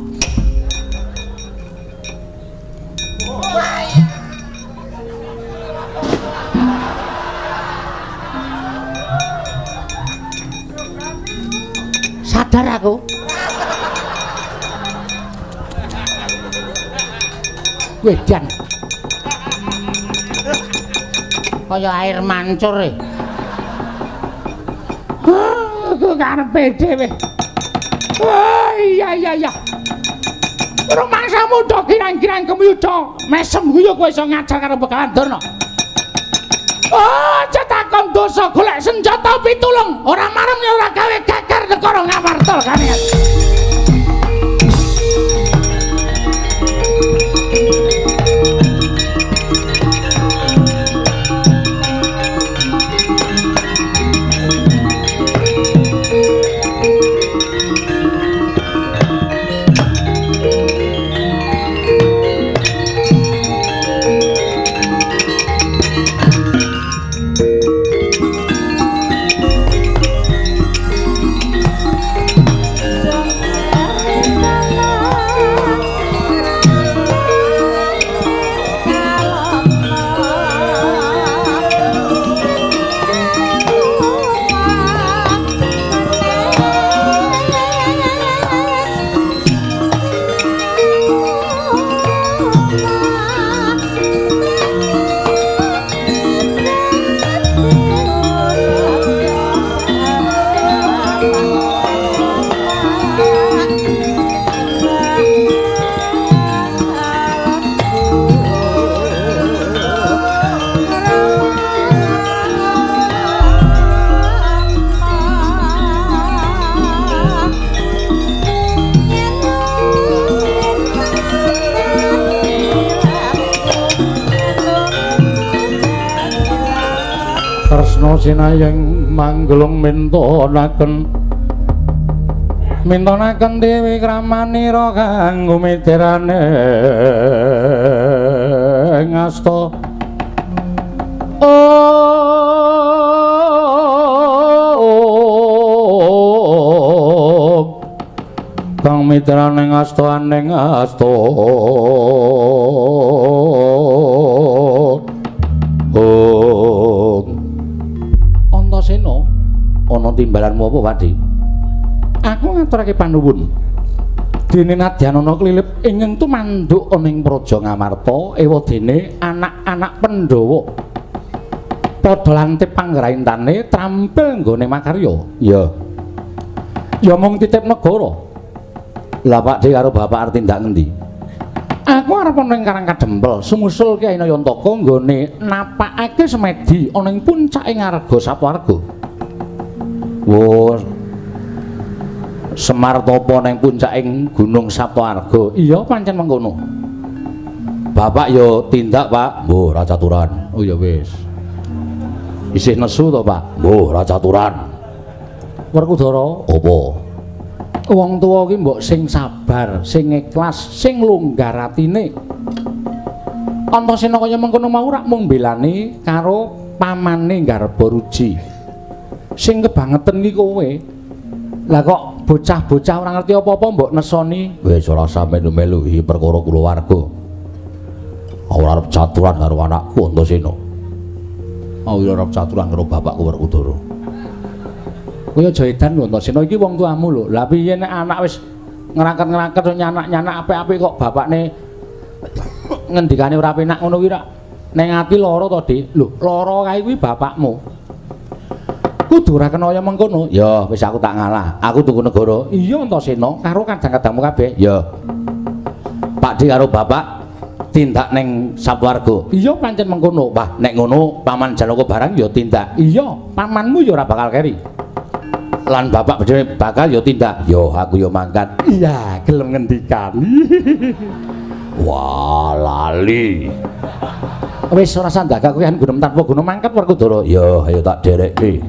Speaker 1: Sadar aku. Wedan. Kaya air mancur e. Aku karepe dhewe. Iya. Rumangsamu do kirang-kirang kemyudha. Mesem guyu kowe iso ngajar karo Begawan Durna. Oh, cetakon dosa golek senjata pitulung. Ora marem ya ora gawe geger negara Ngamarta kanian.
Speaker 2: Kresna sinayeng manggelung mintonaken Dewi Kramanira kanggo mitirane ngasta kang mitirane ngasta aning ngasta Antasena ana timbalanmu apa Pakde? Aku ngaturake panuwun dene nadyan ana klilip ingkang tumanduk ana ing Praja Ngamarta ewadene anak-anak Pandhawa padha lantip panggraintane trampil nggone makarya. Ya mung titip negara. Lah Pakde karo Bapak arep tindak ngendi?
Speaker 1: Aku arep ana ing Karang Kadempel, sumusul Kyai Nayantaka nggone napakake semedi ana ing puncaking Arga Sapwarga. Wo Semar tapa ning puncaking Gunung Sapwarga. Iya pancen mengkono. Bapak yo tindak, Pak.
Speaker 3: Mbuh racaturan.
Speaker 1: Oh ya wis. Isih nesu to, Pak?
Speaker 3: Mbuh racaturan.
Speaker 1: Werkudara,
Speaker 3: Apa?
Speaker 1: wong tuwa ki mbok sing sabar, sing ikhlas, sing longgar atine. Antasena kaya mengkono mau rak mung belani karo pamane Garba Ruji. Sing kebangetan ki kowe. Lah kok bocah-bocah ora ngerti apa-apa mbok nesoni.
Speaker 3: Wis ora usah melu-melu iki perkara kulawarga. Ora arep caturan karo anakku Antasena.
Speaker 1: Oh ya arep caturan karo bapakku Werkudara. Kowe aja edan lho Antasena iki wong tuamu lho. Lah piye nek anak wis ngeraket-ngeraket nyanak-nyanak apik-apik kok bapakne ngendikane ora penak ngono kuwi rak. Ning ati lara to, Dik. Lho, lara kae kuwi bapakmu. Kudu ora kena kaya mengkono.
Speaker 3: Ya, wis aku tak ngalah. Aku tuku negara.
Speaker 1: Iya Antasena, karo kadang-kadangmu kabeh.
Speaker 3: Ya. Pakde karo bapak tindak ning Sapwarga.
Speaker 1: Iya pancen mengkono.
Speaker 3: Wah, nek ngono paman Janaka barang ya tindak.
Speaker 1: Iya, pamanmu ya ora bakal keri.
Speaker 3: Lan bapak bedene bakal ya tindak. Yo aku ya mangkat.
Speaker 1: Iya, gelem ngendikan.
Speaker 3: Wah, lali.
Speaker 1: Wis ora sandaka kowe kan gunem tanpa guna mangkat Werkudara.
Speaker 3: Yo, ayo tak derekke.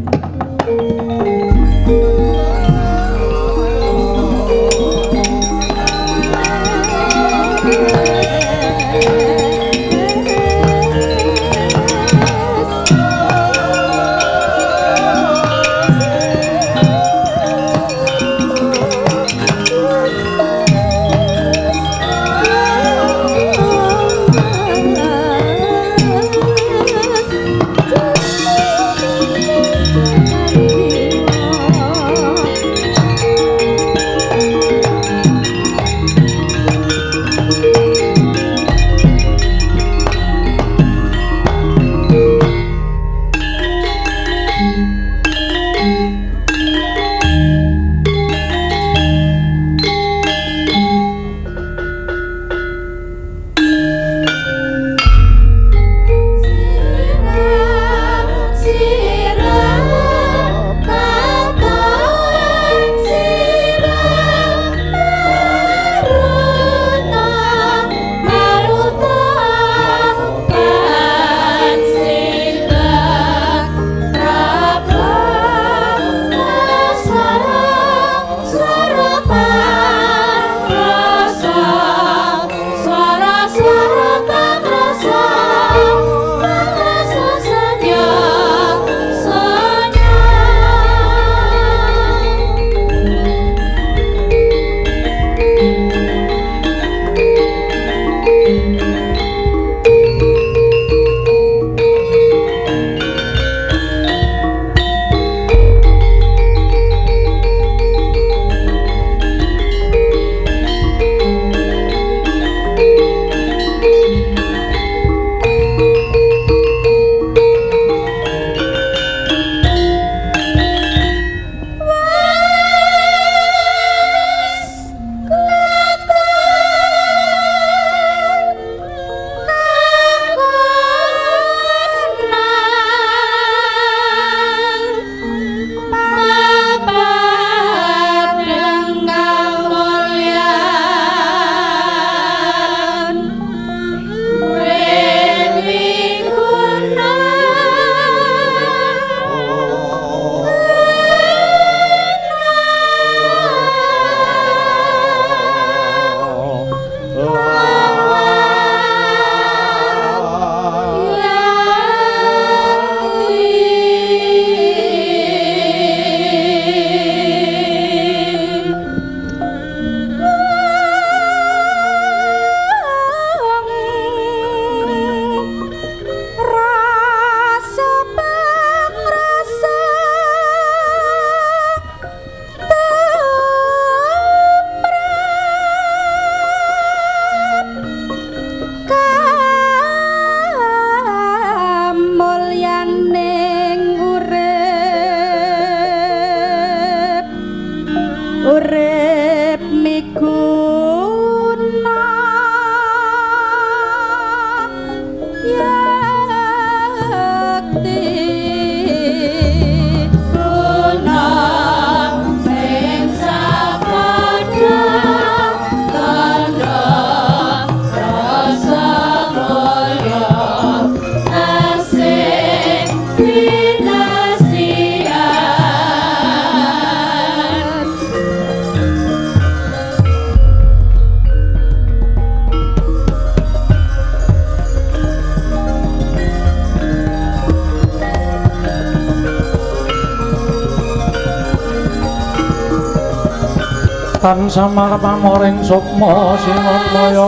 Speaker 2: tansah pamoring sukma sinulaya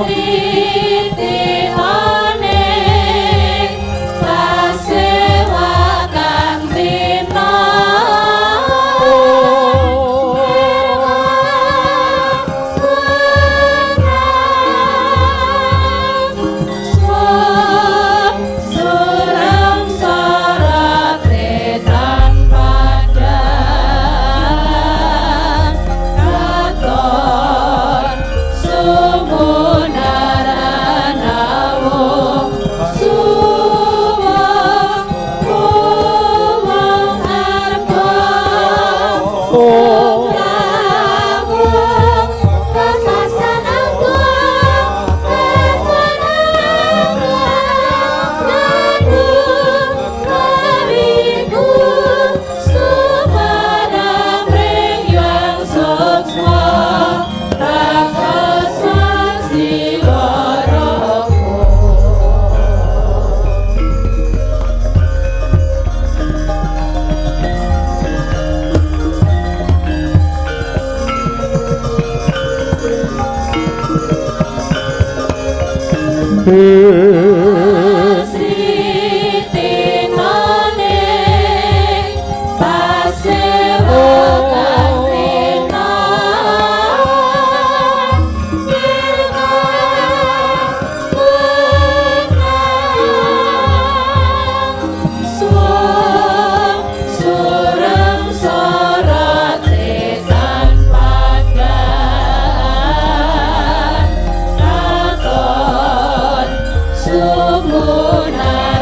Speaker 4: Sumuna